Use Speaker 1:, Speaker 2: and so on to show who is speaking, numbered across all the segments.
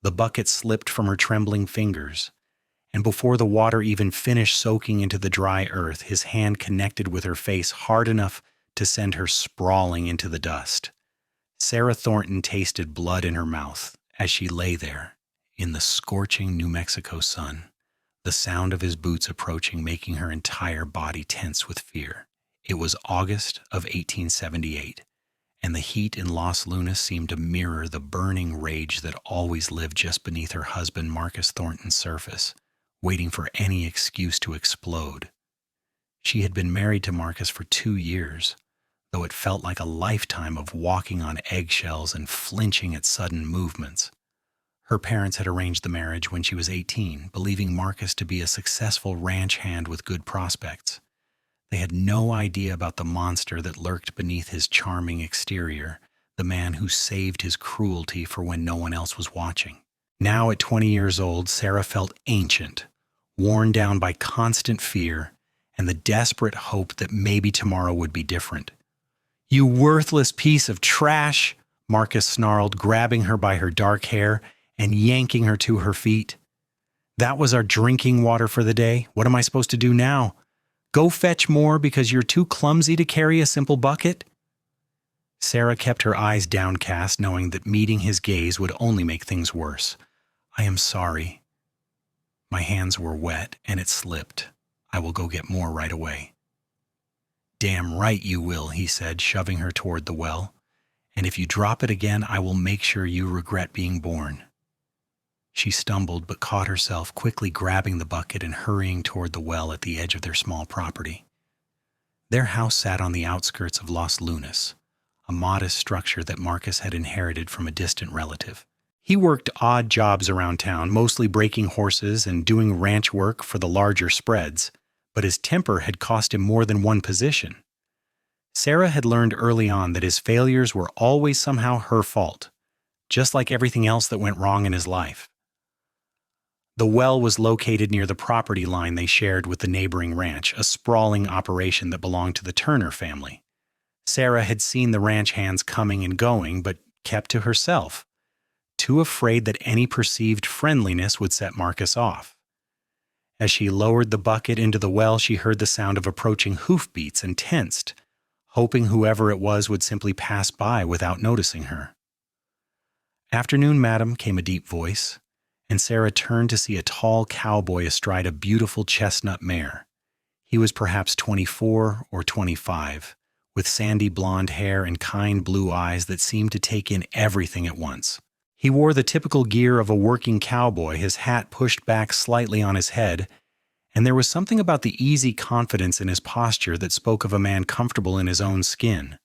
Speaker 1: The bucket slipped from her trembling fingers, and before the water even finished soaking into the dry earth, his hand connected with her face hard enough to send her sprawling into the dust. Sarah Thornton tasted blood in her mouth as she lay there in the scorching New Mexico sun, the sound of his boots approaching making her entire body tense with fear. It was August of 1878, and the heat in Los Lunas seemed to mirror the burning rage that always lived just beneath her husband Marcus Thornton's surface, waiting for any excuse to explode. She had been married to Marcus for 2 years, though it felt like a lifetime of walking on eggshells and flinching at sudden movements. Her parents had arranged the marriage when she was 18, believing Marcus to be a successful ranch hand with good prospects. They had no idea about the monster that lurked beneath his charming exterior, the man who saved his cruelty for when no one else was watching. Now, at 20 years old, Sarah felt ancient, worn down by constant fear and the desperate hope that maybe tomorrow would be different. "You worthless piece of trash," Marcus snarled, grabbing her by her dark hair and yanking her to her feet. "That was our drinking water for the day. What am I supposed to do now? Go fetch more because you're too clumsy to carry a simple bucket?" Sarah kept her eyes downcast, knowing that meeting his gaze would only make things worse. "I am sorry. My hands were wet and it slipped. I will go get more right away." "Damn right you will," he said, shoving her toward the well. "And if you drop it again, I will make sure you regret being born." She stumbled but caught herself, quickly grabbing the bucket and hurrying toward the well at the edge of their small property. Their house sat on the outskirts of Los Lunas, a modest structure that Marcus had inherited from a distant relative. He worked odd jobs around town, mostly breaking horses and doing ranch work for the larger spreads, but his temper had cost him more than one position. Sarah had learned early on that his failures were always somehow her fault, just like everything else that went wrong in his life. The well was located near the property line they shared with the neighboring ranch, a sprawling operation that belonged to the Turner family. Sarah had seen the ranch hands coming and going, but kept to herself, too afraid that any perceived friendliness would set Marcus off. As she lowered the bucket into the well, she heard the sound of approaching hoofbeats and tensed, hoping whoever it was would simply pass by without noticing her. "Afternoon, madam," came a deep voice, and Sarah turned to see a tall cowboy astride a beautiful chestnut mare. He was perhaps 24 or 25, with sandy blonde hair and kind blue eyes that seemed to take in everything at once. He wore the typical gear of a working cowboy, his hat pushed back slightly on his head, and there was something about the easy confidence in his posture that spoke of a man comfortable in his own skin.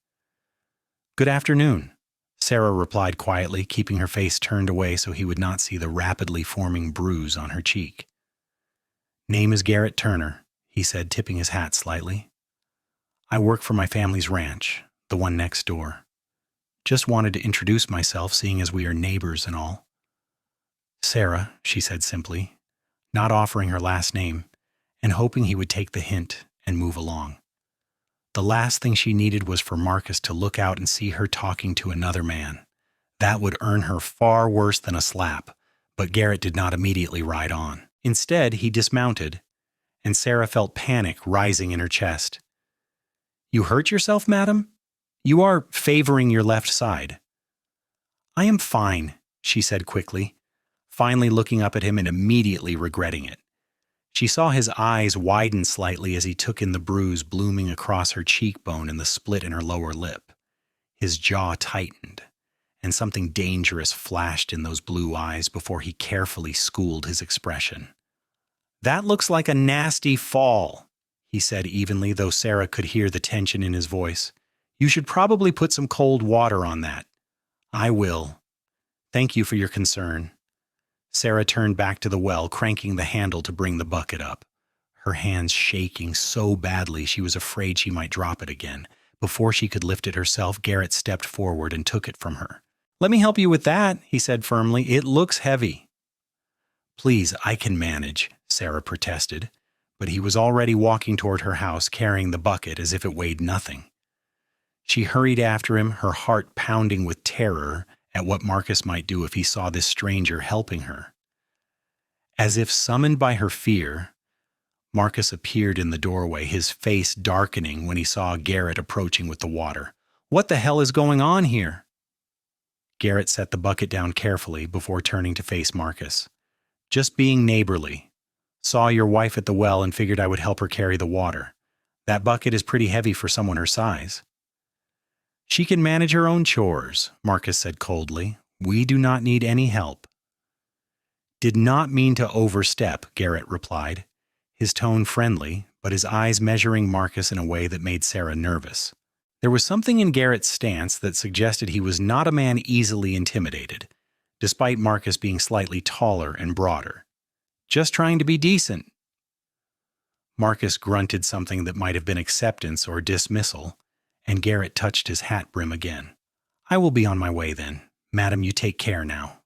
Speaker 1: "Good afternoon," Sarah replied quietly, keeping her face turned away so he would not see the rapidly forming bruise on her cheek. "Name is Garrett Turner," he said, tipping his hat slightly. "I work for my family's ranch, the one next door. Just wanted to introduce myself, seeing as we are neighbors and all." "Sarah," she said simply, not offering her last name, and hoping he would take the hint and move along. The last thing she needed was for Marcus to look out and see her talking to another man. That would earn her far worse than a slap, but Garrett did not immediately ride on. Instead, he dismounted, and Sarah felt panic rising in her chest. "You hurt yourself, madam? You are favoring your left side." "I am fine," she said quickly, finally looking up at him and immediately regretting it. She saw his eyes widen slightly as he took in the bruise blooming across her cheekbone and the split in her lower lip. His jaw tightened, and something dangerous flashed in those blue eyes before he carefully schooled his expression. "That looks like a nasty fall," he said evenly, though Sarah could hear the tension in his voice. "You should probably put some cold water on that." "I will. Thank you for your concern." Sarah turned back to the well, cranking the handle to bring the bucket up, her hands shaking so badly she was afraid she might drop it again. Before she could lift it herself, Garrett stepped forward and took it from her. "Let me help you with that," he said firmly. "It looks heavy." "Please, I can manage," Sarah protested, but he was already walking toward her house, carrying the bucket as if it weighed nothing. She hurried after him, her heart pounding with terror at what Marcus might do if he saw this stranger helping her. As if summoned by her fear, Marcus appeared in the doorway, his face darkening when he saw Garrett approaching with the water. "What the hell is going on here?" Garrett set the bucket down carefully before turning to face Marcus. "Just being neighborly. Saw your wife at the well and figured I would help her carry the water. That bucket is pretty heavy for someone her size." "She can manage her own chores," Marcus said coldly. "We do not need any help." "Did not mean to overstep," Garrett replied, his tone friendly, but his eyes measuring Marcus in a way that made Sarah nervous. There was something in Garrett's stance that suggested he was not a man easily intimidated, despite Marcus being slightly taller and broader. "Just trying to be decent." Marcus grunted something that might have been acceptance or dismissal, and Garrett touched his hat brim again. "I will be on my way then. Madam, you take care now."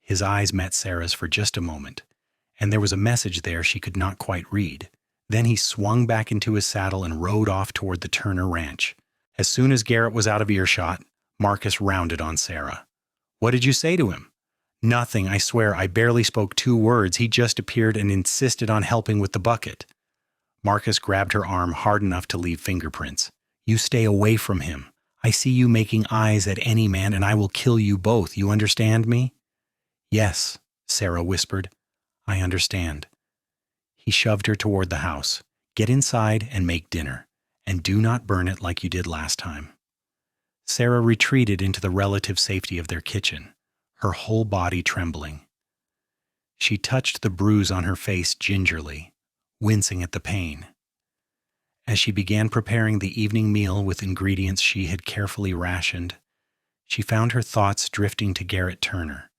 Speaker 1: His eyes met Sarah's for just a moment, and there was a message there she could not quite read. Then he swung back into his saddle and rode off toward the Turner ranch. As soon as Garrett was out of earshot, Marcus rounded on Sarah. "What did you say to him?" "Nothing, I swear. I barely spoke 2 words. He just appeared and insisted on helping with the bucket." Marcus grabbed her arm hard enough to leave fingerprints. "You stay away from him. I see you making eyes at any man and I will kill you both. You understand me?" "Yes," Sarah whispered. "I understand." He shoved her toward the house. "Get inside and make dinner, and do not burn it like you did last time." Sarah retreated into the relative safety of their kitchen, her whole body trembling. She touched the bruise on her face gingerly, wincing at the pain. As she began preparing the evening meal with ingredients she had carefully rationed, she found her thoughts drifting to Garrett Turner.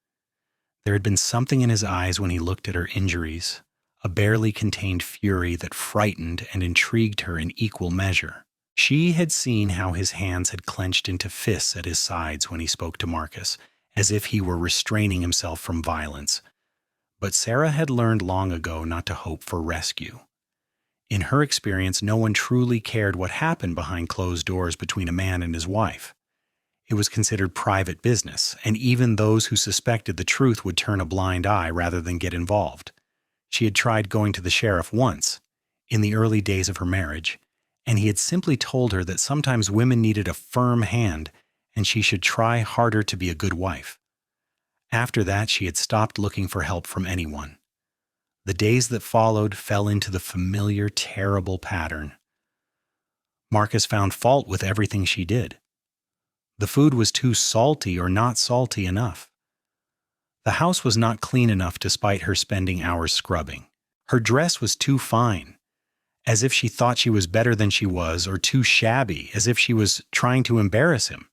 Speaker 1: There had been something in his eyes when he looked at her injuries, a barely contained fury that frightened and intrigued her in equal measure. She had seen how his hands had clenched into fists at his sides when he spoke to Marcus, as if he were restraining himself from violence. But Sarah had learned long ago not to hope for rescue. In her experience, no one truly cared what happened behind closed doors between a man and his wife. It was considered private business, and even those who suspected the truth would turn a blind eye rather than get involved. She had tried going to the sheriff once, in the early days of her marriage, and he had simply told her that sometimes women needed a firm hand and she should try harder to be a good wife. After that, she had stopped looking for help from anyone. The days that followed fell into the familiar, terrible pattern. Marcus found fault with everything she did. The food was too salty or not salty enough. The house was not clean enough despite her spending hours scrubbing. Her dress was too fine, as if she thought she was better than she was, or too shabby, as if she was trying to embarrass him.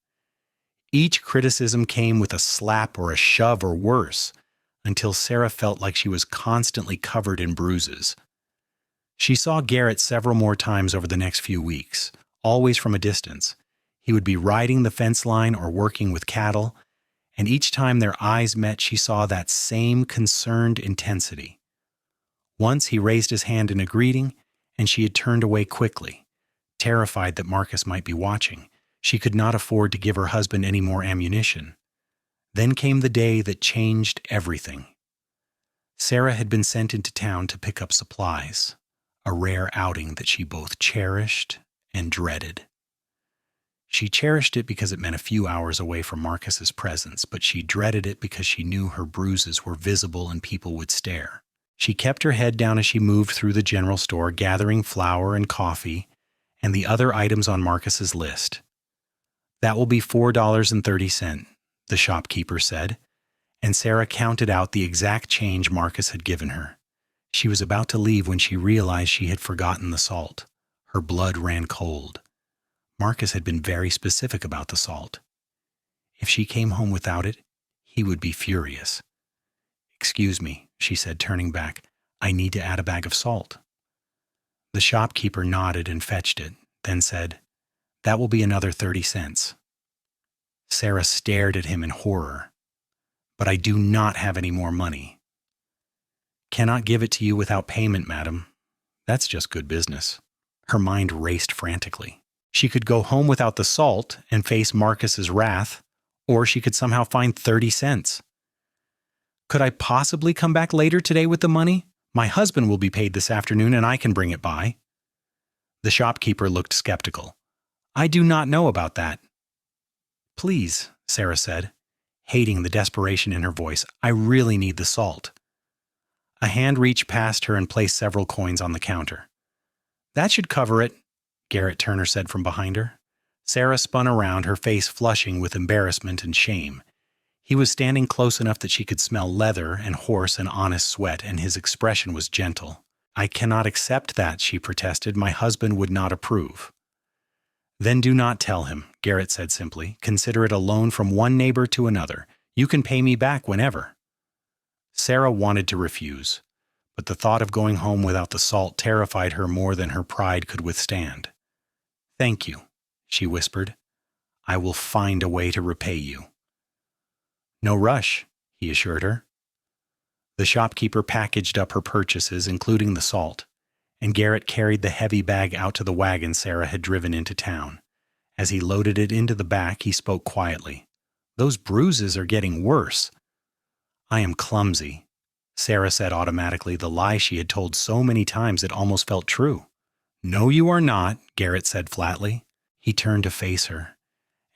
Speaker 1: Each criticism came with a slap or a shove or worse, until Sarah felt like she was constantly covered in bruises. She saw Garrett several more times over the next few weeks, always from a distance. He would be riding the fence line or working with cattle, and each time their eyes met, she saw that same concerned intensity. Once he raised his hand in a greeting, and she had turned away quickly, terrified that Marcus might be watching. She could not afford to give her husband any more ammunition. Then came the day that changed everything. Sarah had been sent into town to pick up supplies, a rare outing that she both cherished and dreaded. She cherished it because it meant a few hours away from Marcus's presence, but she dreaded it because she knew her bruises were visible and people would stare. She kept her head down as she moved through the general store, gathering flour and coffee and the other items on Marcus's list. "That will be $4.30, the shopkeeper said, and Sarah counted out the exact change Marcus had given her. She was about to leave when she realized she had forgotten the salt. Her blood ran cold. Marcus had been very specific about the salt. If she came home without it, he would be furious. "Excuse me," she said, turning back. "I need to add a bag of salt." The shopkeeper nodded and fetched it, then said, "That will be another 30 cents. Sarah stared at him in horror. "But I do not have any more money." "Cannot give it to you without payment, madam." "That's just good business." Her mind raced frantically. She could go home without the salt and face Marcus's wrath, Or she could somehow find 30 cents. Could I possibly come back later today with the money? My husband will be paid this afternoon and I can bring it by. The shopkeeper looked skeptical. I do not know about that. Please, Sarah said, hating the desperation in her voice, I really need the salt. A hand reached past her and placed several coins on the counter. That should cover it, Garrett Turner said from behind her. Sarah spun around, her face flushing with embarrassment and shame. He was standing close enough that she could smell leather and horse and honest sweat, and his expression was gentle. I cannot accept that, she protested. My husband would not approve. Then do not tell him, Garrett said simply. Consider it a loan from one neighbor to another. You can pay me back whenever. Sarah wanted to refuse, but the thought of going home without the salt terrified her more than her pride could withstand. Thank you, she whispered. I will find a way to repay you. No rush, he assured her. The shopkeeper packaged up her purchases, including the salt, and Garrett carried the heavy bag out to the wagon Sarah had driven into town. As he loaded it into the back, he spoke quietly. Those bruises are getting worse. I am clumsy, Sarah said automatically, the lie she had told so many times it almost felt true. No, you are not, Garrett said flatly. He turned to face her,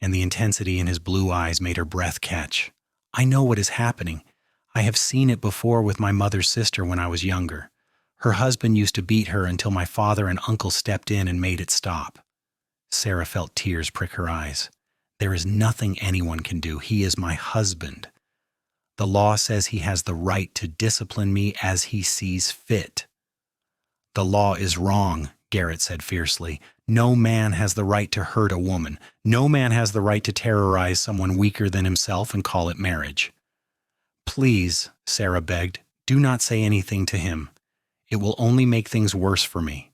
Speaker 1: and the intensity in his blue eyes made her breath catch. I know what is happening. I have seen it before with my mother's sister when I was younger. Her husband used to beat her until my father and uncle stepped in and made it stop. Sarah felt tears prick her eyes. There is nothing anyone can do. He is my husband. The law says he has the right to discipline me as he sees fit. The law is wrong, Garrett said fiercely. No man has the right to hurt a woman. No man has the right to terrorize someone weaker than himself and call it marriage. Please, Sarah begged, do not say anything to him. It will only make things worse for me.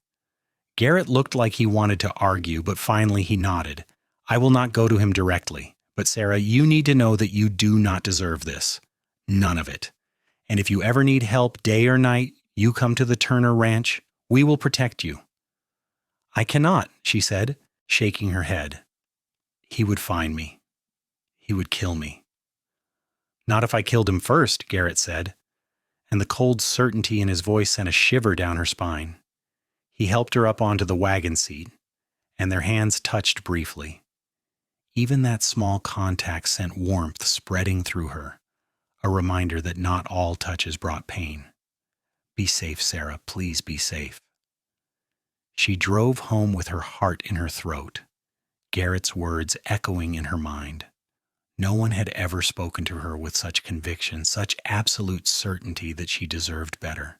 Speaker 1: Garrett looked like he wanted to argue, but finally he nodded. I will not go to him directly. But Sarah, you need to know that you do not deserve this. None of it. And if you ever need help day or night, you come to the Turner Ranch. We will protect you. I cannot, she said, shaking her head. He would find me. He would kill me. Not if I killed him first, Garrett said, and the cold certainty in his voice sent a shiver down her spine. He helped her up onto the wagon seat, and their hands touched briefly. Even that small contact sent warmth spreading through her, a reminder that not all touches brought pain. Be safe, Sarah, please be safe. She drove home with her heart in her throat, Garrett's words echoing in her mind. No one had ever spoken to her with such conviction, such absolute certainty that she deserved better.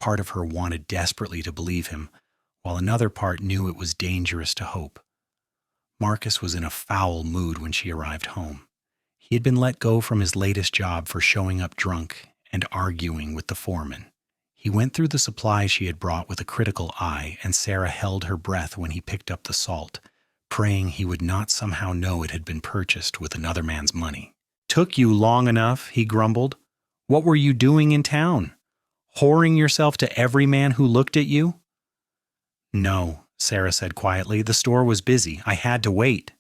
Speaker 1: Part of her wanted desperately to believe him, while another part knew it was dangerous to hope. Marcus was in a foul mood when she arrived home. He had been let go from his latest job for showing up drunk and arguing with the foreman. He went through the supplies she had brought with a critical eye, and Sarah held her breath when he picked up the salt, praying he would not somehow know it had been purchased with another man's money. Took you long enough, he grumbled. What were you doing in town? Whoring yourself to every man who looked at you? No, Sarah said quietly. The store was busy. I had to wait.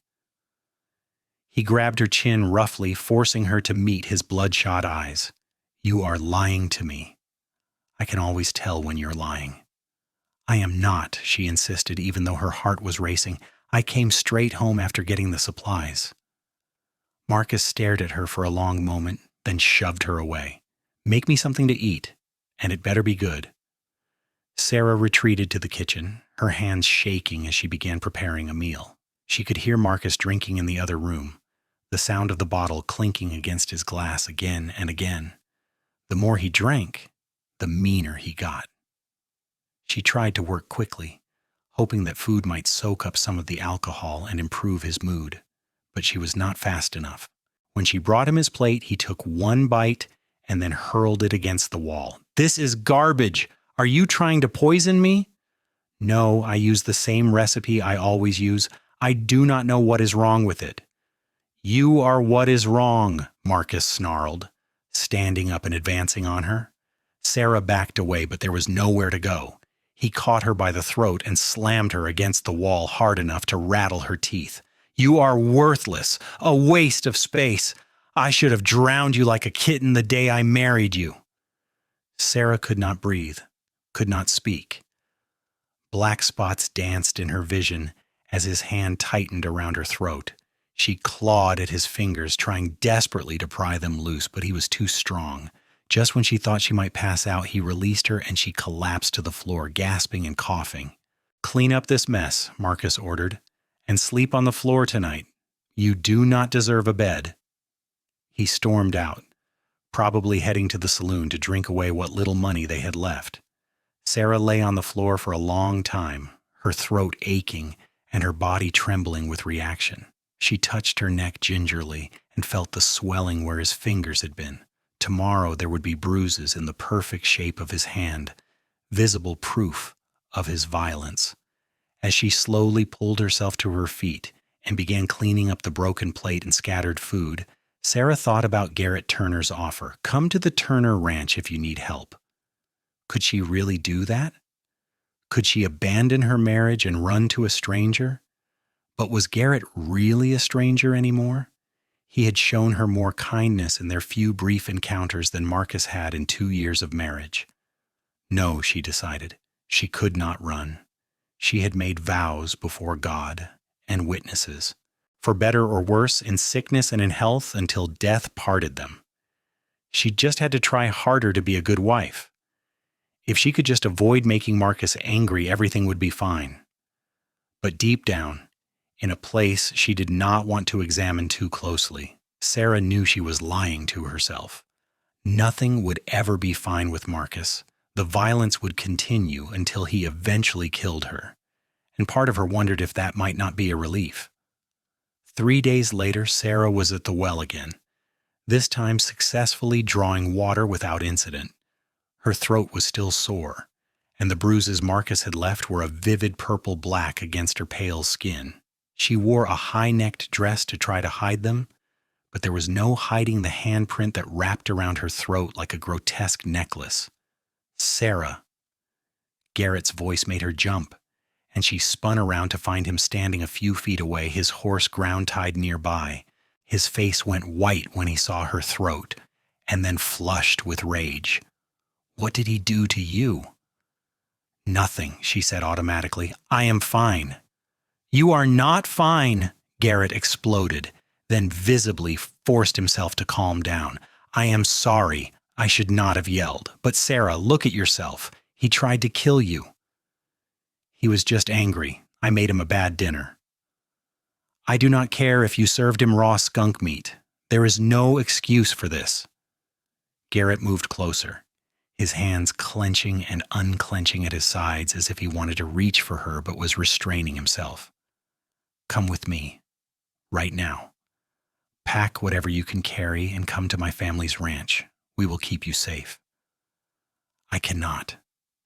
Speaker 1: He grabbed her chin roughly, forcing her to meet his bloodshot eyes. You are lying to me. I can always tell when you're lying. I am not, she insisted, even though her heart was racing. I came straight home after getting the supplies. Marcus stared at her for a long moment, then shoved her away. Make me something to eat, and it better be good. Sarah retreated to the kitchen, her hands shaking as she began preparing a meal. She could hear Marcus drinking in the other room, the sound of the bottle clinking against his glass again and again. The more he drank, the meaner he got. She tried to work quickly, hoping that food might soak up some of the alcohol and improve his mood, but she was not fast enough. When she brought him his plate, he took one bite and then hurled it against the wall. This is garbage! Are you trying to poison me? No, I use the same recipe I always use. I do not know what is wrong with it. You are what is wrong, Marcus snarled, standing up and advancing on her. Sarah backed away, but there was nowhere to go. He caught her by the throat and slammed her against the wall hard enough to rattle her teeth. You are worthless, a waste of space. I should have drowned you like a kitten the day I married you." Sarah could not breathe, could not speak. Black spots danced in her vision as his hand tightened around her throat. She clawed at his fingers, trying desperately to pry them loose, but he was too strong. Just when she thought she might pass out, he released her and she collapsed to the floor, gasping and coughing. "Clean up this mess," Marcus ordered, "and sleep on the floor tonight. You do not deserve a bed." He stormed out, probably heading to the saloon to drink away what little money they had left. Sarah lay on the floor for a long time, her throat aching and her body trembling with reaction. She touched her neck gingerly and felt the swelling where his fingers had been. Tomorrow there would be bruises in the perfect shape of his hand, visible proof of his violence. As she slowly pulled herself to her feet and began cleaning up the broken plate and scattered food, Sarah thought about Garrett Turner's offer. Come to the Turner Ranch if you need help. Could she really do that? Could she abandon her marriage and run to a stranger? But was Garrett really a stranger anymore? He had shown her more kindness in their few brief encounters than Marcus had in 2 years of marriage. No, she decided, she could not run. She had made vows before God and witnesses, for better or worse, in sickness and in health, until death parted them. She just had to try harder to be a good wife. If she could just avoid making Marcus angry, everything would be fine. But deep down, in a place she did not want to examine too closely, Sarah knew she was lying to herself. Nothing would ever be fine with Marcus. The violence would continue until he eventually killed her, and part of her wondered if that might not be a relief. 3 days later, Sarah was at the well again, this time successfully drawing water without incident. Her throat was still sore, and the bruises Marcus had left were a vivid purple-black against her pale skin. She wore a high-necked dress to try to hide them, but there was no hiding the handprint that wrapped around her throat like a grotesque necklace. "Sarah." Garrett's voice made her jump, and she spun around to find him standing a few feet away, his horse ground-tied nearby. His face went white when he saw her throat, and then flushed with rage. "What did he do to you?" "Nothing," she said automatically. "I am fine." "You are not fine," Garrett exploded, then visibly forced himself to calm down. "I am sorry. I should not have yelled. But Sarah, look at yourself. He tried to kill you." "He was just angry. I made him a bad dinner." "I do not care if you served him raw skunk meat. There is no excuse for this." Garrett moved closer, his hands clenching and unclenching at his sides as if he wanted to reach for her but was restraining himself. "Come with me. Right now. Pack whatever you can carry and come to my family's ranch. We will keep you safe." "I cannot,"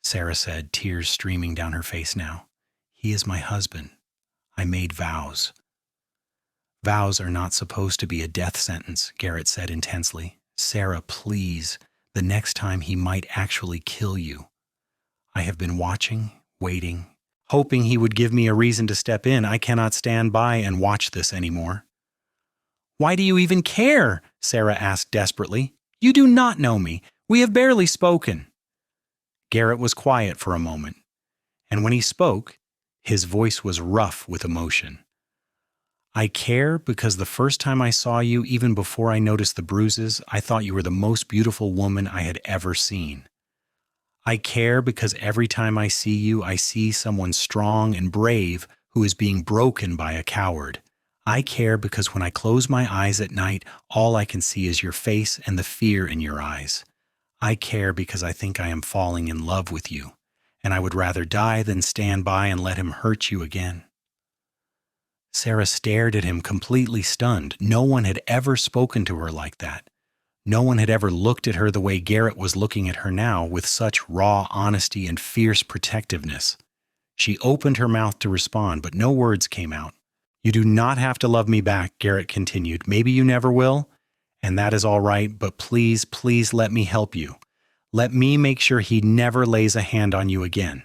Speaker 1: Sarah said, tears streaming down her face now. "He is my husband. I made vows." "Vows are not supposed to be a death sentence," Garrett said intensely. "Sarah, please. The next time he might actually kill you. I have been watching, waiting, hoping he would give me a reason to step in. I cannot stand by and watch this anymore." "Why do you even care?" Sarah asked desperately. "You do not know me. We have barely spoken." Garrett was quiet for a moment, and when he spoke, his voice was rough with emotion. "I care because the first time I saw you, even before I noticed the bruises, I thought you were the most beautiful woman I had ever seen. I care because every time I see you, I see someone strong and brave who is being broken by a coward. I care because when I close my eyes at night, all I can see is your face and the fear in your eyes. I care because I think I am falling in love with you, and I would rather die than stand by and let him hurt you again." Sarah stared at him, completely stunned. No one had ever spoken to her like that. No one had ever looked at her the way Garrett was looking at her now, with such raw honesty and fierce protectiveness. She opened her mouth to respond, but no words came out. "You do not have to love me back," Garrett continued. "Maybe you never will, and that is all right, but please, please let me help you. Let me make sure he never lays a hand on you again."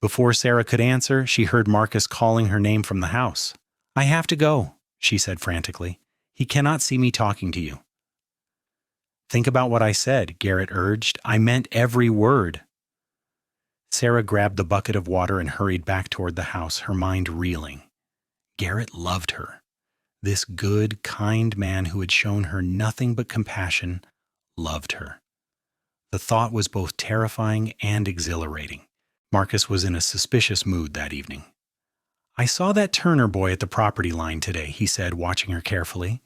Speaker 1: Before Sarah could answer, she heard Marcus calling her name from the house. I have to go, she said frantically. He cannot see me talking to you. Think about what I said, Garrett urged. I meant every word. Sarah grabbed the bucket of water and hurried back toward the house, her mind reeling. Garrett loved her. This good, kind man who had shown her nothing but compassion loved her. The thought was both terrifying and exhilarating. Marcus was in a suspicious mood that evening. I saw that Turner boy at the property line today, he said, watching her carefully.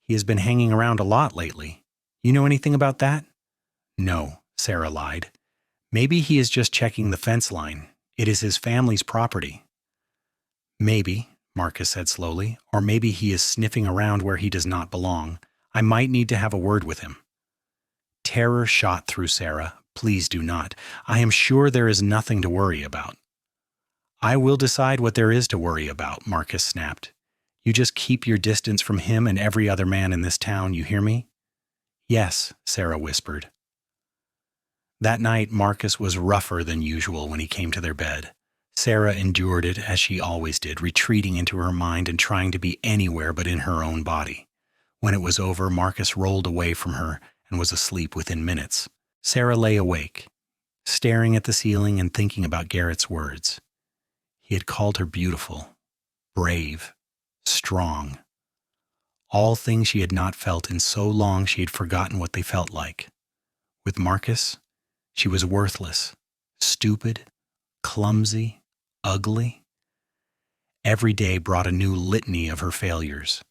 Speaker 1: He has been hanging around a lot lately. You know anything about that? No, Sarah lied. Maybe he is just checking the fence line. It is his family's property. Maybe, Marcus said slowly, or maybe he is sniffing around where he does not belong. I might need to have a word with him. Terror shot through Sarah. Please do not. I am sure there is nothing to worry about. I will decide what there is to worry about, Marcus snapped. You just keep your distance from him and every other man in this town, you hear me? Yes, Sarah whispered. That night, Marcus was rougher than usual when he came to their bed. Sarah endured it as she always did, retreating into her mind and trying to be anywhere but in her own body. When it was over, Marcus rolled away from her and was asleep within minutes. Sarah lay awake, staring at the ceiling and thinking about Garrett's words. He had called her beautiful, brave, strong. All things she had not felt in so long she had forgotten what they felt like. With Marcus, she was worthless, stupid, clumsy, ugly. Every day brought a new litany of her failures.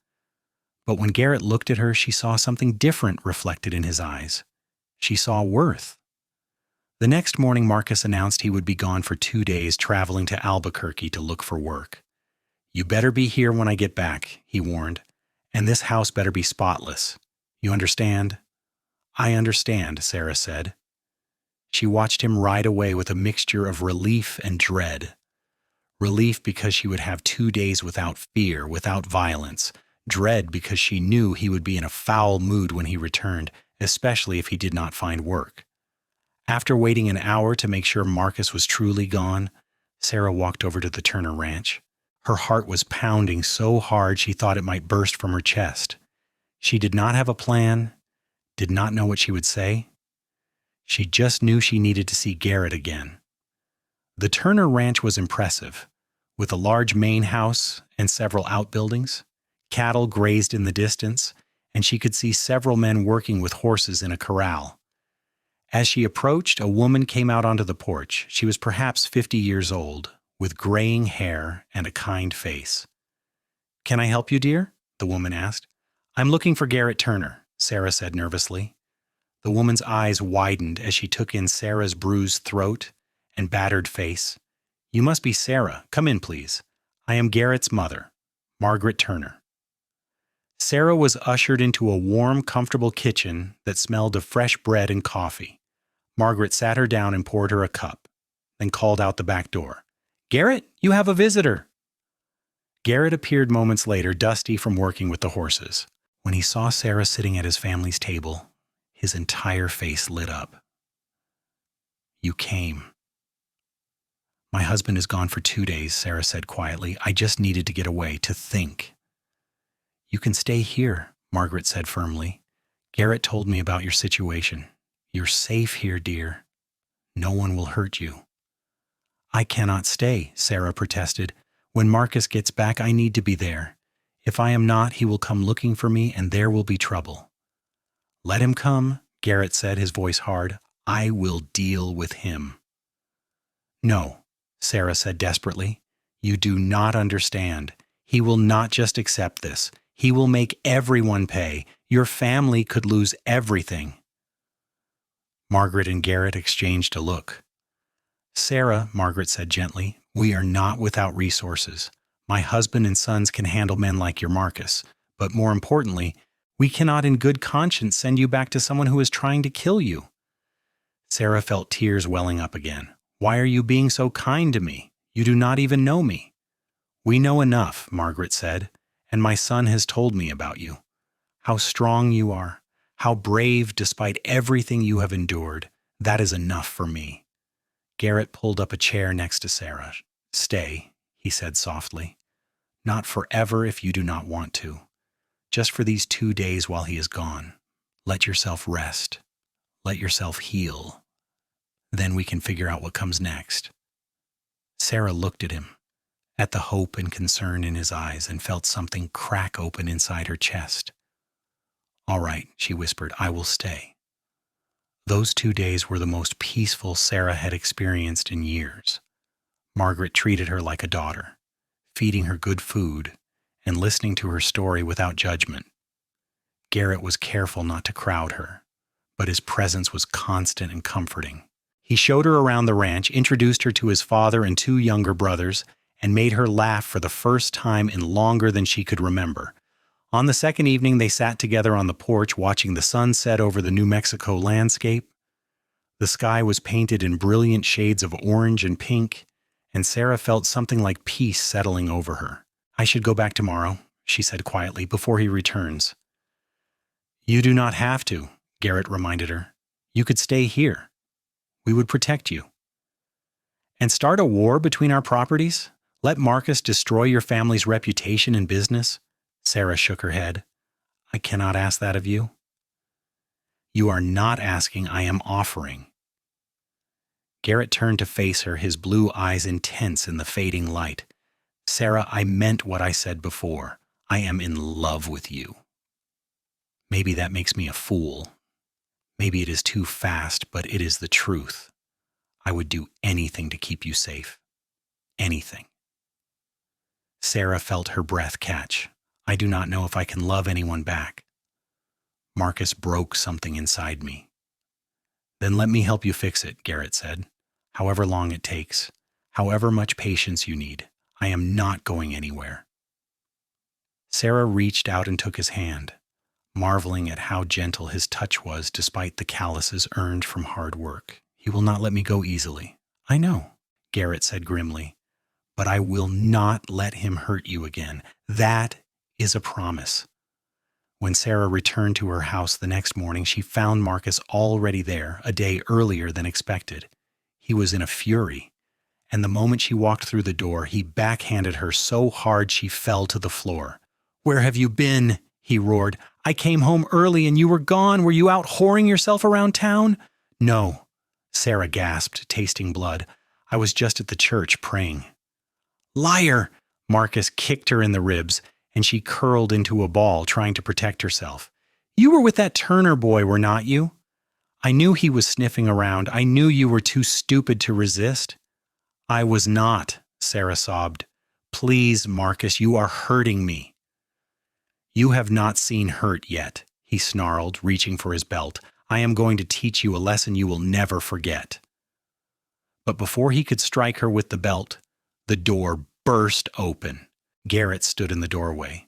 Speaker 1: But when Garrett looked at her, she saw something different reflected in his eyes. She saw worth. The next morning, Marcus announced he would be gone for 2 days, traveling to Albuquerque to look for work. You better be here when I get back, he warned, and this house better be spotless. You understand? I understand, Sarah said. She watched him ride away with a mixture of relief and dread. Relief because she would have 2 days without fear, without violence. Dread because she knew he would be in a foul mood when he returned, especially if he did not find work. After waiting an hour to make sure Marcus was truly gone, Sarah walked over to the Turner ranch. Her heart was pounding so hard she thought it might burst from her chest. She did not have a plan, did not know what she would say. She just knew she needed to see Garrett again. The Turner ranch was impressive, with a large main house and several outbuildings. Cattle grazed in the distance, and she could see several men working with horses in a corral. As she approached, a woman came out onto the porch. She was perhaps 50 years old, with graying hair and a kind face. Can I help you, dear? The woman asked. I'm looking for Garrett Turner, Sarah said nervously. The woman's eyes widened as she took in Sarah's bruised throat and battered face. You must be Sarah. Come in, please. I am Garrett's mother, Margaret Turner. Sarah was ushered into a warm, comfortable kitchen that smelled of fresh bread and coffee. Margaret sat her down and poured her a cup, then called out the back door. Garrett, you have a visitor. Garrett appeared moments later, dusty from working with the horses. When he saw Sarah sitting at his family's table, his entire face lit up. You came. My husband is gone for 2 days, Sarah said quietly. I just needed to get away, to think. You can stay here, Margaret said firmly. Garrett told me about your situation. You're safe here, dear. No one will hurt you. I cannot stay, Sarah protested. When Marcus gets back, I need to be there. If I am not, he will come looking for me, and there will be trouble. Let him come, Garrett said, his voice hard. I will deal with him. No, Sarah said desperately. You do not understand. He will not just accept this. He will make everyone pay. Your family could lose everything. Margaret and Garrett exchanged a look. Sarah, Margaret said gently, we are not without resources. My husband and sons can handle men like your Marcus, but more importantly, we cannot in good conscience send you back to someone who is trying to kill you. Sarah felt tears welling up again. Why are you being so kind to me? You do not even know me. We know enough, Margaret said, and my son has told me about you. How strong you are, how brave despite everything you have endured. That is enough for me. Garrett pulled up a chair next to Sarah. Stay, he said softly. Not forever if you do not want to. Just for these 2 days while he is gone. Let yourself rest. Let yourself heal. Then we can figure out what comes next." Sarah looked at him, at the hope and concern in his eyes, and felt something crack open inside her chest. "All right," she whispered, "I will stay." Those 2 days were the most peaceful Sarah had experienced in years. Margaret treated her like a daughter, feeding her good food and listening to her story without judgment. Garrett was careful not to crowd her, but his presence was constant and comforting. He showed her around the ranch, introduced her to his father and 2 younger brothers, and made her laugh for the first time in longer than she could remember. On the second evening, they sat together on the porch watching the sun set over the New Mexico landscape. The sky was painted in brilliant shades of orange and pink, and Sarah felt something like peace settling over her. "I should go back tomorrow," she said quietly, "before he returns." "You do not have to," Garrett reminded her. "You could stay here. We would protect you." "And start a war between our properties? Let Marcus destroy your family's reputation and business?" Sarah shook her head. "I cannot ask that of you." "You are not asking, I am offering." Garrett turned to face her, his blue eyes intense in the fading light. "Sarah, I meant what I said before. I am in love with you. Maybe that makes me a fool. Maybe it is too fast, but it is the truth. I would do anything to keep you safe. Anything." Sarah felt her breath catch. "I do not know if I can love anyone back. Marcus broke something inside me." "Then let me help you fix it," Garrett said. "However long it takes, however much patience you need, I am not going anywhere." Sarah reached out and took his hand, marveling at how gentle his touch was despite the calluses earned from hard work. "He will not let me go easily." "I know," Garrett said grimly, "but I will not let him hurt you again. That is a promise." When Sarah returned to her house the next morning, she found Marcus already there, a day earlier than expected. He was in a fury, and the moment she walked through the door, he backhanded her so hard she fell to the floor. "Where have you been?" he roared. "I came home early and you were gone. Were you out whoring yourself around town?" "No," Sarah gasped, tasting blood. "I was just at the church praying." "Liar!" Marcus kicked her in the ribs, and she curled into a ball, trying to protect herself. "You were with that Turner boy, were not you? I knew he was sniffing around. I knew you were too stupid to resist." "I was not," Sarah sobbed. "Please, Marcus, you are hurting me." "You have not seen hurt yet," he snarled, reaching for his belt. "I am going to teach you a lesson you will never forget." But before he could strike her with the belt, the door burst open. Garrett stood in the doorway,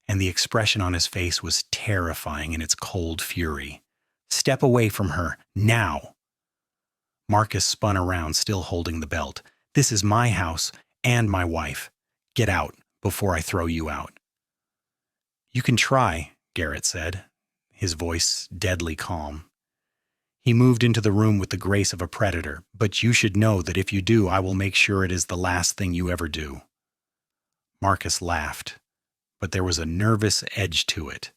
Speaker 1: and the expression on his face was terrifying in its cold fury. "Step away from her, now!" Marcus spun around, still holding the belt. "This is my house and my wife. Get out before I throw you out." "You can try," Garrett said, his voice deadly calm. He moved into the room with the grace of a predator, "But you should know that if you do, I will make sure it is the last thing you ever do." Marcus laughed, but there was a nervous edge to it.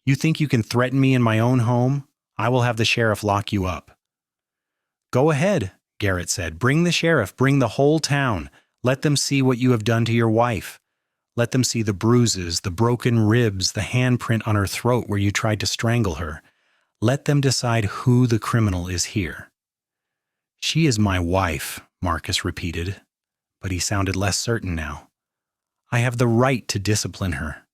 Speaker 1: "You think you can threaten me in my own home? I will have the sheriff lock you up." "Go ahead," Garrett said. "Bring the sheriff, bring the whole town. Let them see what you have done to your wife. Let them see the bruises, the broken ribs, the handprint on her throat where you tried to strangle her. Let them decide who the criminal is here." "She is my wife," Marcus repeated, but he sounded less certain now. "I have the right to discipline her."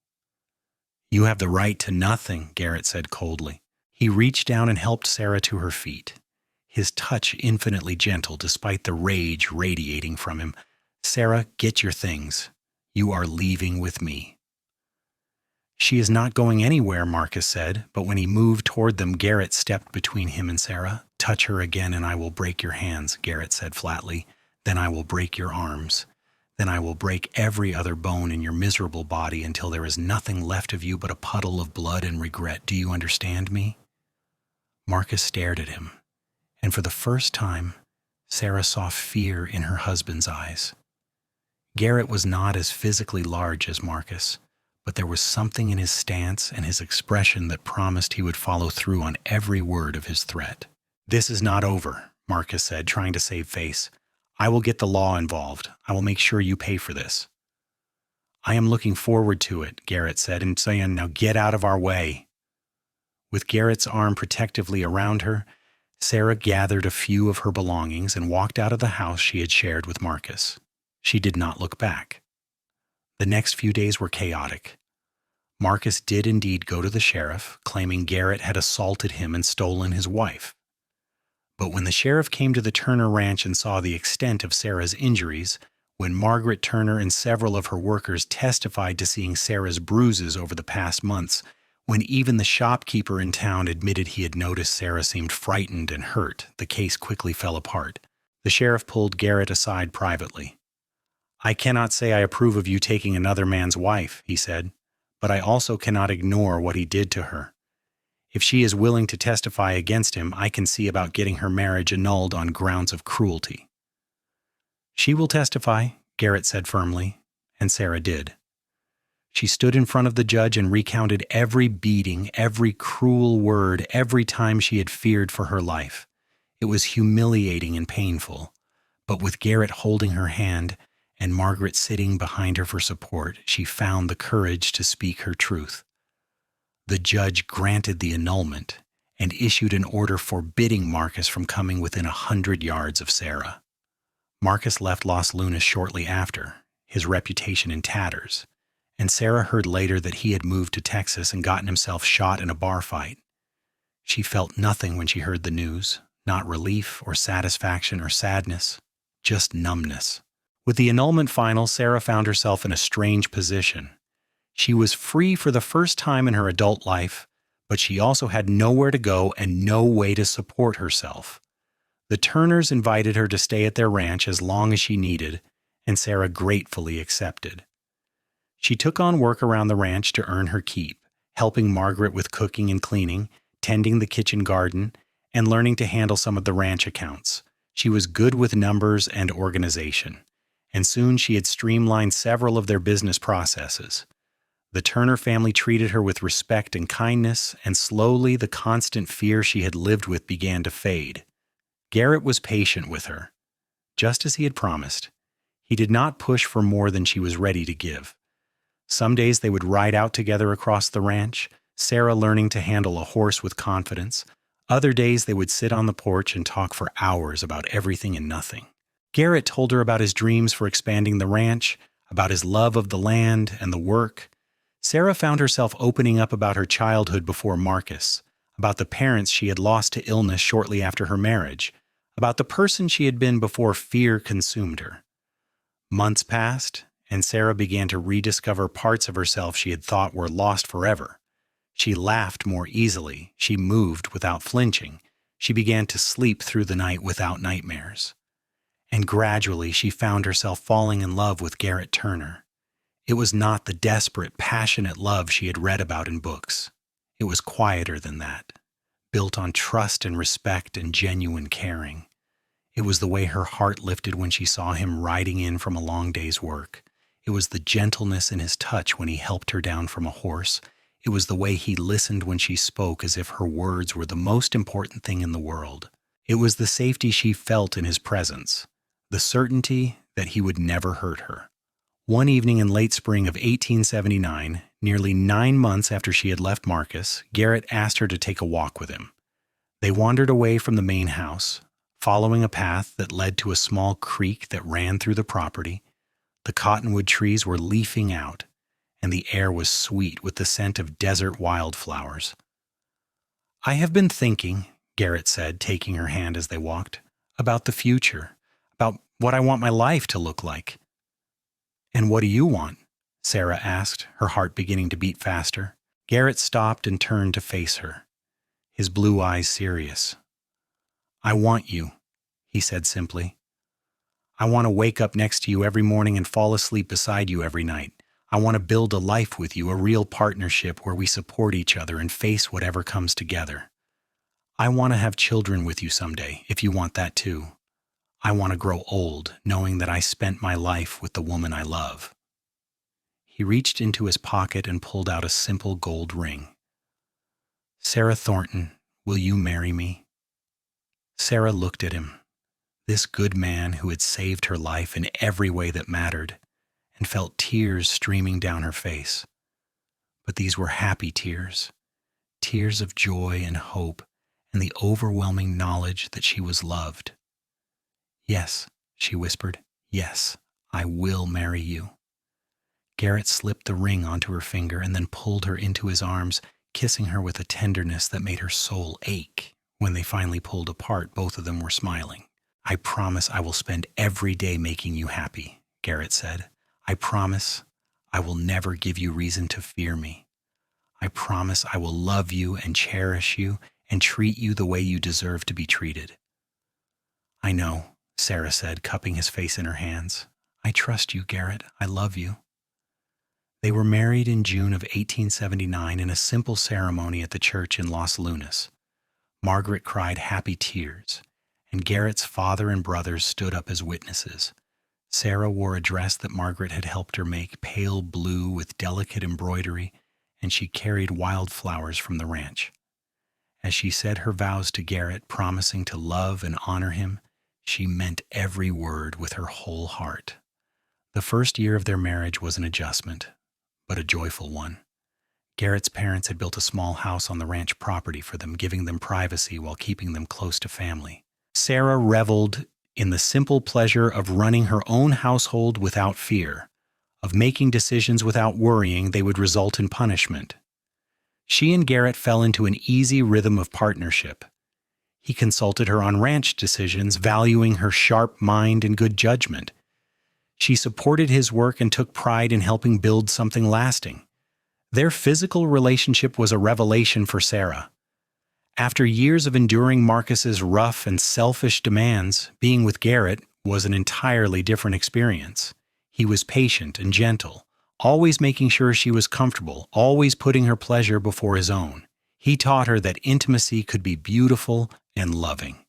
Speaker 1: "You have the right to nothing," Garrett said coldly. He reached down and helped Sarah to her feet, his touch infinitely gentle despite the rage radiating from him. "Sarah, get your things. You are leaving with me." "She is not going anywhere," Marcus said, but when he moved toward them, Garrett stepped between him and Sarah. "Touch her again and I will break your hands," Garrett said flatly. "Then I will break your arms. Then I will break every other bone in your miserable body until there is nothing left of you but a puddle of blood and regret. Do you understand me?" Marcus stared at him, and for the first time, Sarah saw fear in her husband's eyes. Garrett was not as physically large as Marcus, but there was something in his stance and his expression that promised he would follow through on every word of his threat. "This is not over," Marcus said, trying to save face. "I will get the law involved. I will make sure you pay for this." "I am looking forward to it," Garrett said, and saying, "Now get out of our way." With Garrett's arm protectively around her, Sarah gathered a few of her belongings and walked out of the house she had shared with Marcus. She did not look back. The next few days were chaotic. Marcus did indeed go to the sheriff, claiming Garrett had assaulted him and stolen his wife. But when the sheriff came to the Turner ranch and saw the extent of Sarah's injuries, when Garrett Turner and several of her workers testified to seeing Sarah's bruises over the past months, when even the shopkeeper in town admitted he had noticed Sarah seemed frightened and hurt, the case quickly fell apart. The sheriff pulled Garrett aside privately. "I cannot say I approve of you taking another man's wife," he said, "but I also cannot ignore what he did to her. If she is willing to testify against him, I can see about getting her marriage annulled on grounds of cruelty." "She will testify," Garrett said firmly, and Sarah did. She stood in front of the judge and recounted every beating, every cruel word, every time she had feared for her life. It was humiliating and painful, but with Garrett holding her hand and Margaret sitting behind her for support, she found the courage to speak her truth. The judge granted the annulment and issued an order forbidding Marcus from coming within 100 yards of Sarah. Marcus left Los Lunas shortly after, his reputation in tatters, and Sarah heard later that he had moved to Texas and gotten himself shot in a bar fight. She felt nothing when she heard the news, not relief or satisfaction or sadness, just numbness. With the annulment final, Sarah found herself in a strange position. She was free for the first time in her adult life, but she also had nowhere to go and no way to support herself. The Turners invited her to stay at their ranch as long as she needed, and Sarah gratefully accepted. She took on work around the ranch to earn her keep, helping Margaret with cooking and cleaning, tending the kitchen garden, and learning to handle some of the ranch accounts. She was good with numbers and organization, and soon she had streamlined several of their business processes. The Turner family treated her with respect and kindness, and slowly the constant fear she had lived with began to fade. Garrett was patient with her, just as he had promised. He did not push for more than she was ready to give. Some days they would ride out together across the ranch, Sarah learning to handle a horse with confidence. Other days they would sit on the porch and talk for hours about everything and nothing. Garrett told her about his dreams for expanding the ranch, about his love of the land and the work. Sarah found herself opening up about her childhood before Marcus, about the parents she had lost to illness shortly after her marriage, about the person she had been before fear consumed her. Months passed, and Sarah began to rediscover parts of herself she had thought were lost forever. She laughed more easily. She moved without flinching. She began to sleep through the night without nightmares. And gradually she found herself falling in love with Garrett Turner. It was not the desperate, passionate love she had read about in books. It was quieter than that, built on trust and respect and genuine caring. It was the way her heart lifted when she saw him riding in from a long day's work. It was the gentleness in his touch when he helped her down from a horse. It was the way he listened when she spoke as if her words were the most important thing in the world. It was the safety she felt in his presence, the certainty that he would never hurt her. One evening in late spring of 1879, nearly 9 months after she had left Marcus, Garrett asked her to take a walk with him. They wandered away from the main house, following a path that led to a small creek that ran through the property. The cottonwood trees were leafing out, and the air was sweet with the scent of desert wildflowers. "I have been thinking," Garrett said, taking her hand as they walked, "about the future, about what I want my life to look like." "And what do you want?" Sarah asked, her heart beginning to beat faster. Garrett stopped and turned to face her, his blue eyes serious. "I want you," he said simply. "I want to wake up next to you every morning and fall asleep beside you every night. I want to build a life with you, a real partnership where we support each other and face whatever comes together. I want to have children with you someday, if you want that too. I want to grow old, knowing that I spent my life with the woman I love." He reached into his pocket and pulled out a simple gold ring. "Sarah Thornton, will you marry me?" Sarah looked at him, this good man who had saved her life in every way that mattered, and felt tears streaming down her face. But these were happy tears, tears of joy and hope, and the overwhelming knowledge that she was loved. "Yes," she whispered, "yes, I will marry you." Garrett slipped the ring onto her finger and then pulled her into his arms, kissing her with a tenderness that made her soul ache. When they finally pulled apart, both of them were smiling. "I promise I will spend every day making you happy," Garrett said. "I promise I will never give you reason to fear me. I promise I will love you and cherish you and treat you the way you deserve to be treated." "I know," Sarah said, cupping his face in her hands. "I trust you, Garrett. I love you." They were married in June of 1879 in a simple ceremony at the church in Los Lunas. Margaret cried happy tears, and Garrett's father and brothers stood up as witnesses. Sarah wore a dress that Margaret had helped her make, pale blue with delicate embroidery, and she carried wildflowers from the ranch. As she said her vows to Garrett, promising to love and honor him, she meant every word with her whole heart. The first year of their marriage was an adjustment, but a joyful one. Garrett's parents had built a small house on the ranch property for them, giving them privacy while keeping them close to family. Sarah reveled in the simple pleasure of running her own household without fear, of making decisions without worrying they would result in punishment. She and Garrett fell into an easy rhythm of partnership. He consulted her on ranch decisions, valuing her sharp mind and good judgment. She supported his work and took pride in helping build something lasting. Their physical relationship was a revelation for Sarah. After years of enduring Marcus's rough and selfish demands, being with Garrett was an entirely different experience. He was patient and gentle, always making sure she was comfortable, always putting her pleasure before his own. He taught her that intimacy could be beautiful and loving,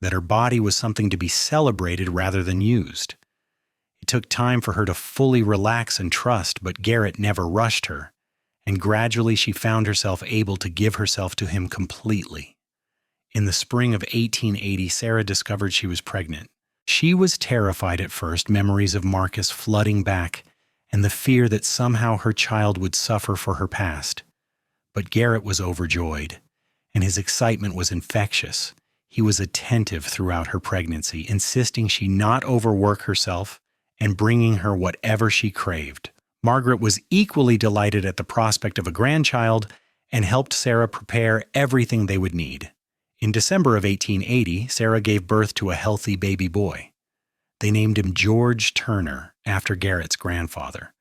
Speaker 1: that her body was something to be celebrated rather than used. It took time for her to fully relax and trust, but Garrett never rushed her, and gradually she found herself able to give herself to him completely. In the spring of 1880, Sarah discovered she was pregnant. She was terrified at first, memories of Marcus flooding back, and the fear that somehow her child would suffer for her past. But Garrett was overjoyed, and his excitement was infectious. He was attentive throughout her pregnancy, insisting she not overwork herself and bringing her whatever she craved. Margaret was equally delighted at the prospect of a grandchild and helped Sarah prepare everything they would need. In December of 1880, Sarah gave birth to a healthy baby boy. They named him George Turner, after Garrett's grandfather.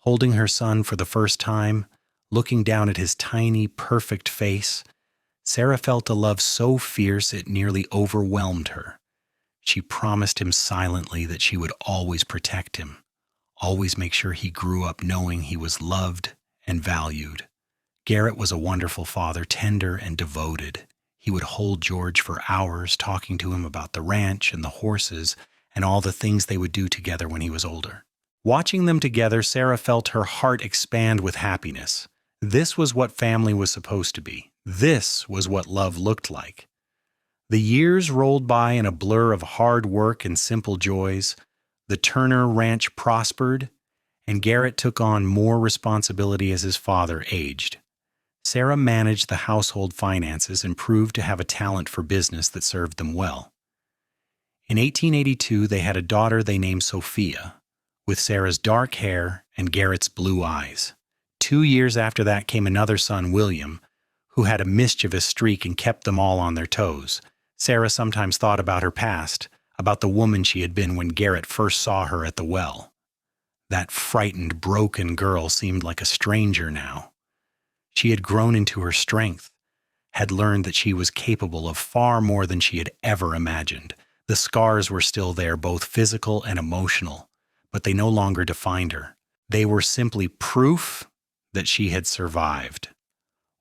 Speaker 1: Holding her son for the first time, looking down at his tiny, perfect face, Sarah felt a love so fierce it nearly overwhelmed her. She promised him silently that she would always protect him, always make sure he grew up knowing he was loved and valued. Garrett was a wonderful father, tender and devoted. He would hold George for hours, talking to him about the ranch and the horses and all the things they would do together when he was older. Watching them together, Sarah felt her heart expand with happiness. This was what family was supposed to be. This was what love looked like. The years rolled by in a blur of hard work and simple joys. The Turner ranch prospered, and Garrett took on more responsibility as his father aged. Sarah managed the household finances and proved to have a talent for business that served them well. In 1882, they had a daughter they named Sophia, with Sarah's dark hair and Garrett's blue eyes. 2 years after that came another son, William, who had a mischievous streak and kept them all on their toes. Sarah sometimes thought about her past, about the woman she had been when Garrett first saw her at the well. That frightened, broken girl seemed like a stranger now. She had grown into her strength, had learned that she was capable of far more than she had ever imagined. The scars were still there, both physical and emotional, but they no longer defined her. They were simply proof that she had survived.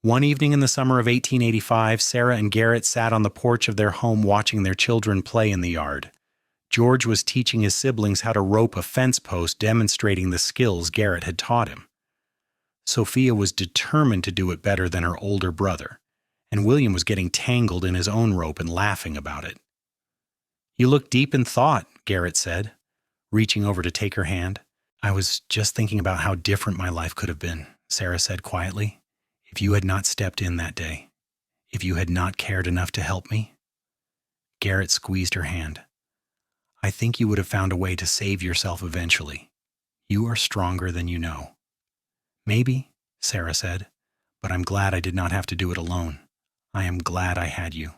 Speaker 1: One evening in the summer of 1885, Sarah and Garrett sat on the porch of their home watching their children play in the yard. George was teaching his siblings how to rope a fence post, demonstrating the skills Garrett had taught him. Sophia was determined to do it better than her older brother, and William was getting tangled in his own rope and laughing about it. "You look deep in thought," Garrett said, reaching over to take her hand. "I was just thinking about how different my life could have been," Sarah said quietly, "if you had not stepped in that day, if you had not cared enough to help me." Garrett squeezed her hand. "I think you would have found a way to save yourself eventually. You are stronger than you know." "Maybe," Sarah said, "but I'm glad I did not have to do it alone. I am glad I had you."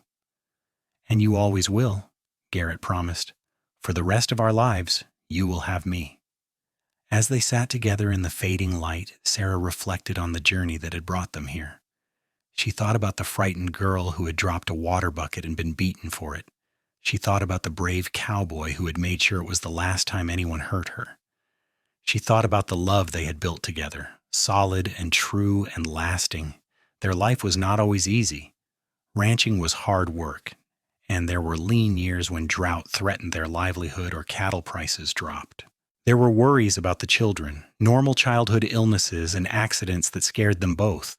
Speaker 1: "And you always will," Garrett promised. "For the rest of our lives, you will have me." As they sat together in the fading light, Sarah reflected on the journey that had brought them here. She thought about the frightened girl who had dropped a water bucket and been beaten for it. She thought about the brave cowboy who had made sure it was the last time anyone hurt her. She thought about the love they had built together, solid and true and lasting. Their life was not always easy. Ranching was hard work, and there were lean years when drought threatened their livelihood or cattle prices dropped. There were worries about the children, normal childhood illnesses and accidents that scared them both.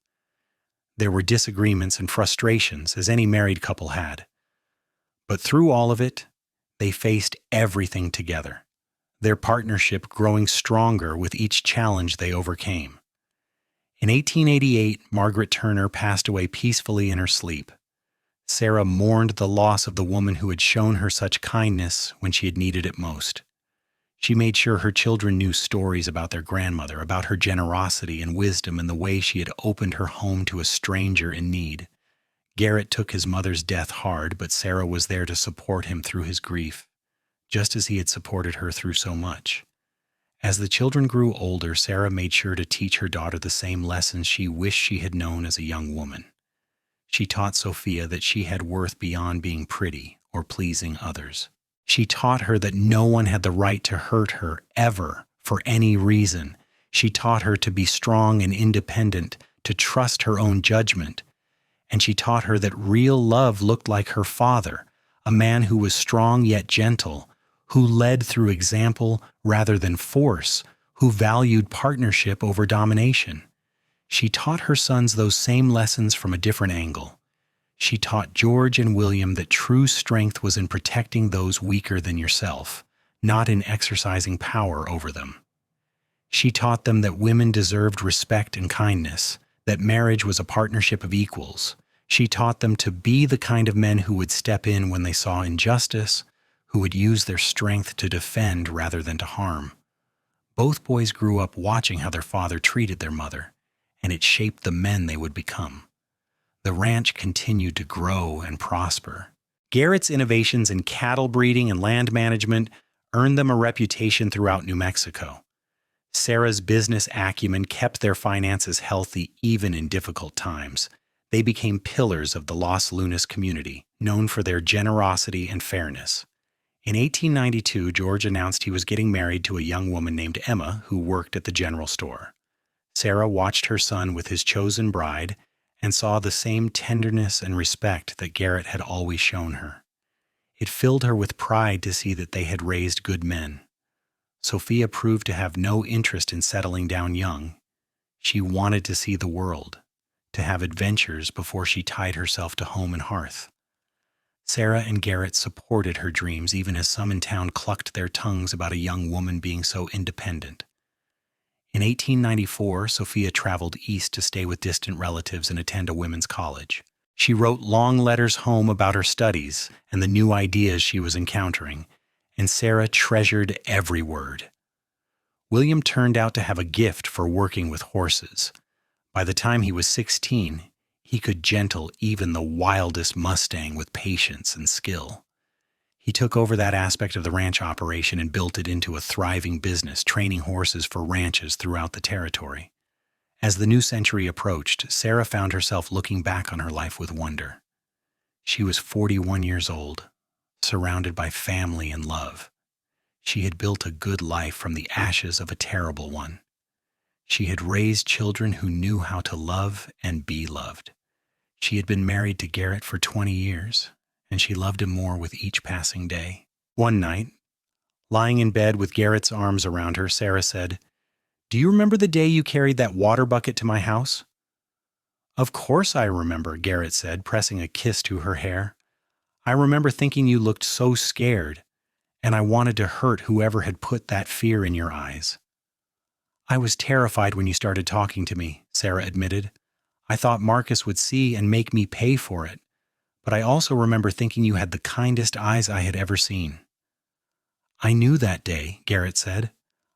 Speaker 1: There were disagreements and frustrations, as any married couple had. But through all of it, they faced everything together, their partnership growing stronger with each challenge they overcame. In 1888, Margaret Turner passed away peacefully in her sleep. Sarah mourned the loss of the woman who had shown her such kindness when she had needed it most. She made sure her children knew stories about their grandmother, about her generosity and wisdom and the way she had opened her home to a stranger in need. Garrett took his mother's death hard, but Sarah was there to support him through his grief, just as he had supported her through so much. As the children grew older, Sarah made sure to teach her daughter the same lessons she wished she had known as a young woman. She taught Sophia that she had worth beyond being pretty or pleasing others. She taught her that no one had the right to hurt her ever, for any reason. She taught her to be strong and independent, to trust her own judgment. And she taught her that real love looked like her father, a man who was strong yet gentle, who led through example rather than force, who valued partnership over domination. She taught her sons those same lessons from a different angle. She taught George and William that true strength was in protecting those weaker than yourself, not in exercising power over them. She taught them that women deserved respect and kindness, that marriage was a partnership of equals. She taught them to be the kind of men who would step in when they saw injustice, who would use their strength to defend rather than to harm. Both boys grew up watching how their father treated their mother, and it shaped the men they would become. The ranch continued to grow and prosper. Garrett's innovations in cattle breeding and land management earned them a reputation throughout New Mexico. Sarah's business acumen kept their finances healthy even in difficult times. They became pillars of the Los Lunas community, known for their generosity and fairness. In 1892, George announced he was getting married to a young woman named Emma who worked at the general store. Sarah watched her son with his chosen bride and saw the same tenderness and respect that Garrett had always shown her. It filled her with pride to see that they had raised good men. Sophia proved to have no interest in settling down young. She wanted to see the world, to have adventures before she tied herself to home and hearth. Sarah and Garrett supported her dreams even as some in town clucked their tongues about a young woman being so independent. In 1894, Sophia traveled east to stay with distant relatives and attend a women's college. She wrote long letters home about her studies and the new ideas she was encountering, and Sarah treasured every word. William turned out to have a gift for working with horses. By the time he was 16, he could gentle even the wildest Mustang with patience and skill. He took over that aspect of the ranch operation and built it into a thriving business, training horses for ranches throughout the territory. As the new century approached, Sarah found herself looking back on her life with wonder. She was 41 years old, surrounded by family and love. She had built a good life from the ashes of a terrible one. She had raised children who knew how to love and be loved. She had been married to Garrett for 20 years, and she loved him more with each passing day. One night, Lying in bed with Garrett's arms around her, Sarah said, "Do you remember the day you carried that water bucket to my house?" "Of course I remember," Garrett said, pressing a kiss to her hair. "I remember thinking you looked so scared, and I wanted to hurt whoever had put that fear in your eyes." "I was terrified when you started talking to me," Sarah admitted. "I thought Marcus would see and make me pay for it. But I also remember thinking you had the kindest eyes I had ever seen." "I knew that day," Garrett said.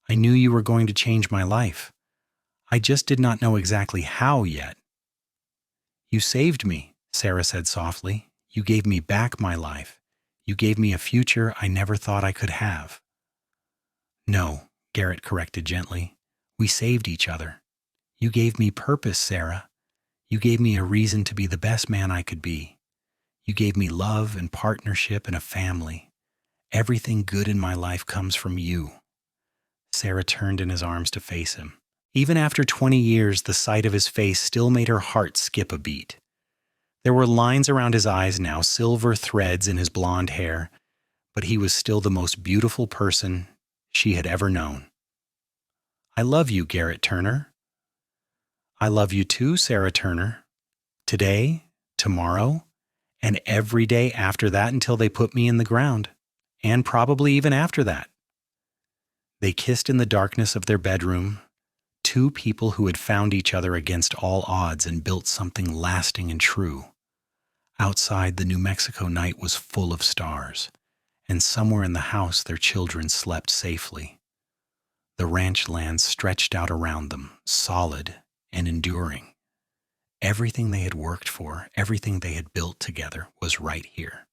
Speaker 1: "I knew you were going to change my life. I just did not know exactly how yet." "You saved me," Sarah said softly. "You gave me back my life. You gave me a future I never thought I could have." "No," Garrett corrected gently. "We saved each other. You gave me purpose, Sarah. You gave me a reason to be the best man I could be. You gave me love and partnership and a family. Everything good in my life comes from you." Sarah turned in his arms to face him. Even after 20 years, the sight of his face still made her heart skip a beat. There were lines around his eyes now, silver threads in his blonde hair, but he was still the most beautiful person she had ever known. "I love you, Garrett Turner." "I love you too, Sarah Turner. Today, tomorrow, and every day after that until they put me in the ground, and probably even after that." They kissed in the darkness of their bedroom, two people who had found each other against all odds and built something lasting and true. Outside, the New Mexico night was full of stars, and somewhere in the house their children slept safely. The ranch lands stretched out around them, solid and enduring. Everything they had worked for, everything they had built together, was right here.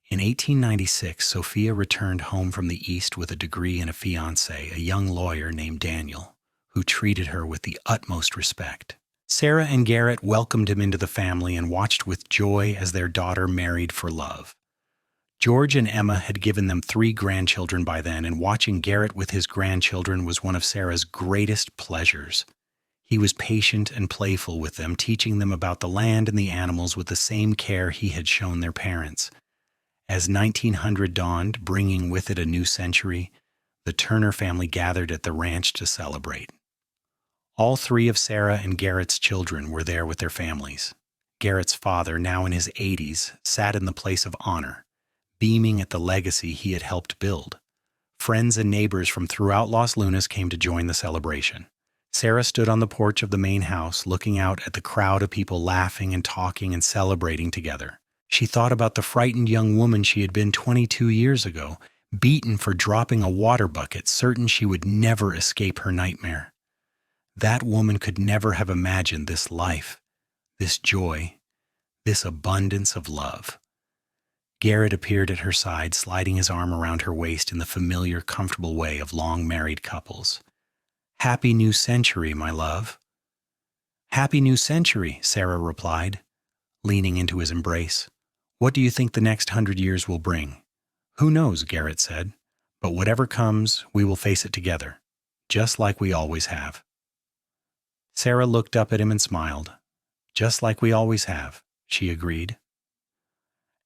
Speaker 1: In 1896, Sophia returned home from the East with a degree and a fiancé, a young lawyer named Daniel, who treated her with the utmost respect. Sarah and Garrett welcomed him into the family and watched with joy as their daughter married for love. George and Emma had given them 3 grandchildren by then, and watching Garrett with his grandchildren was one of Sarah's greatest pleasures. He was patient and playful with them, teaching them about the land and the animals with the same care he had shown their parents. As 1900 dawned, bringing with it a new century, the Turner family gathered at the ranch to celebrate. All 3 of Sarah and Garrett's children were there with their families. Garrett's father, now in his 80s, sat in the place of honor, beaming at the legacy he had helped build. Friends and neighbors from throughout Los Lunas came to join the celebration. Sarah stood on the porch of the main house, looking out at the crowd of people laughing and talking and celebrating together. She thought about the frightened young woman she had been 22 years ago, beaten for dropping a water bucket, certain she would never escape her nightmare. That woman could never have imagined this life, this joy, this abundance of love. Garrett appeared at her side, sliding his arm around her waist in the familiar, comfortable way of long-married couples. "Happy New Century, my love." "Happy New Century," Sarah replied, leaning into his embrace. "What do you think the next 100 years will bring?" "Who knows," Garrett said. "But whatever comes, we will face it together, just like we always have." Sarah looked up at him and smiled. "Just like we always have," she agreed.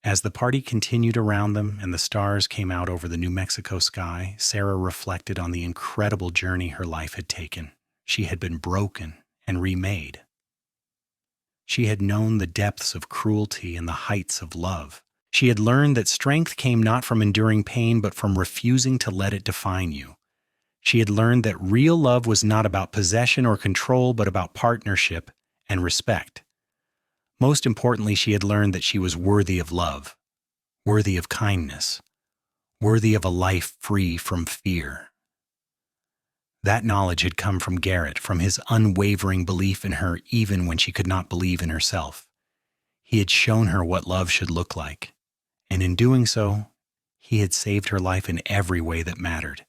Speaker 1: As the party continued around them and the stars came out over the New Mexico sky, Sarah reflected on the incredible journey her life had taken. She had been broken and remade. She had known the depths of cruelty and the heights of love. She had learned that strength came not from enduring pain, but from refusing to let it define you. She had learned that real love was not about possession or control, but about partnership and respect. Most importantly, she had learned that she was worthy of love, worthy of kindness, worthy of a life free from fear. That knowledge had come from Garrett, from his unwavering belief in her even when she could not believe in herself. He had shown her what love should look like, and in doing so, he had saved her life in every way that mattered.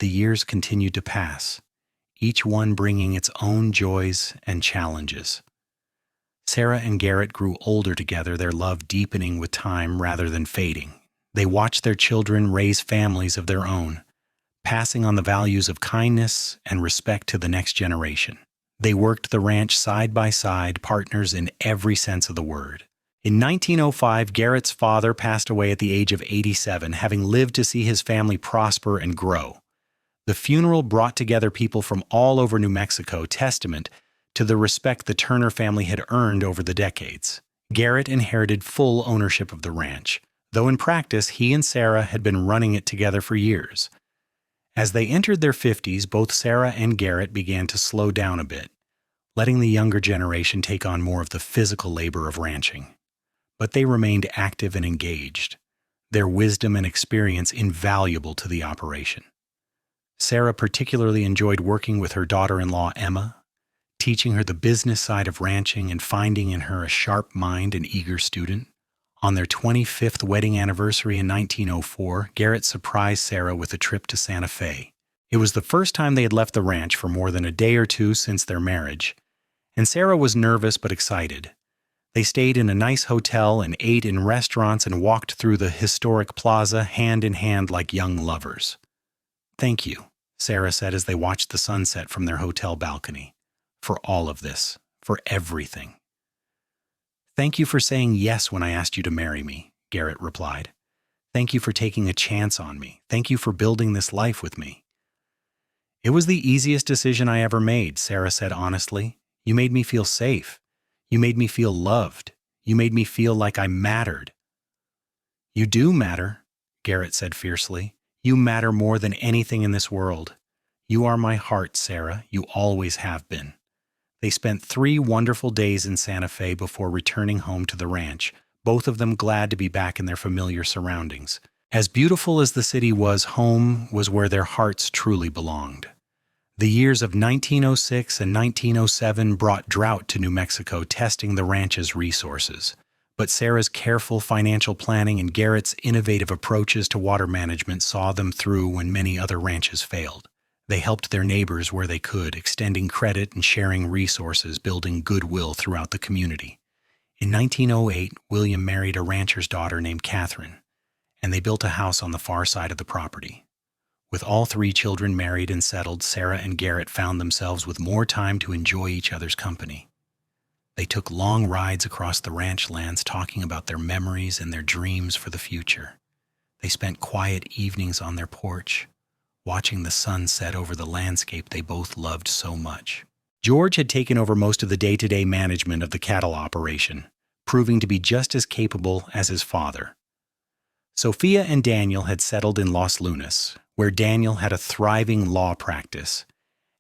Speaker 1: The years continued to pass, each one bringing its own joys and challenges. Sarah and Garrett grew older together, their love deepening with time rather than fading. They watched their children raise families of their own, passing on the values of kindness and respect to the next generation. They worked the ranch side by side, partners in every sense of the word. In 1905, Garrett's father passed away at the age of 87, having lived to see his family prosper and grow. The funeral brought together people from all over New Mexico, testament to the respect the Turner family had earned over the decades. Garrett inherited full ownership of the ranch, though in practice he and Sarah had been running it together for years. As they entered their 50s, both Sarah and Garrett began to slow down a bit, letting the younger generation take on more of the physical labor of ranching. But they remained active and engaged, their wisdom and experience invaluable to the operation. Sarah particularly enjoyed working with her daughter-in-law Emma, teaching her the business side of ranching and finding in her a sharp mind and eager student. On their 25th wedding anniversary in 1904, Garrett surprised Sarah with a trip to Santa Fe. It was the first time they had left the ranch for more than a day or two since their marriage, and Sarah was nervous but excited. They stayed in a nice hotel and ate in restaurants and walked through the historic plaza hand in hand like young lovers. "Thank you," Sarah said as they watched the sunset from their hotel balcony. "For all of this, for everything." "Thank you for saying yes when I asked you to marry me," Garrett replied. "Thank you for taking a chance on me. Thank you for building this life with me." "It was the easiest decision I ever made," Sarah said honestly. "You made me feel safe. You made me feel loved. You made me feel like I mattered." "You do matter," Garrett said fiercely. "You matter more than anything in this world. You are my heart, Sarah. You always have been." They spent 3 wonderful days in Santa Fe before returning home to the ranch, both of them glad to be back in their familiar surroundings. As beautiful as the city was, home was where their hearts truly belonged. The years of 1906 and 1907 brought drought to New Mexico, testing the ranch's resources. But Sarah's careful financial planning and Garrett's innovative approaches to water management saw them through when many other ranches failed. They helped their neighbors where they could, extending credit and sharing resources, building goodwill throughout the community. In 1908, William married a rancher's daughter named Catherine, and they built a house on the far side of the property. With all 3 children married and settled, Sarah and Garrett found themselves with more time to enjoy each other's company. They took long rides across the ranch lands talking about their memories and their dreams for the future. They spent quiet evenings on their porch, watching the sun set over the landscape they both loved so much. George had taken over most of the day-to-day management of the cattle operation, proving to be just as capable as his father. Sophia and Daniel had settled in Los Lunas, where Daniel had a thriving law practice,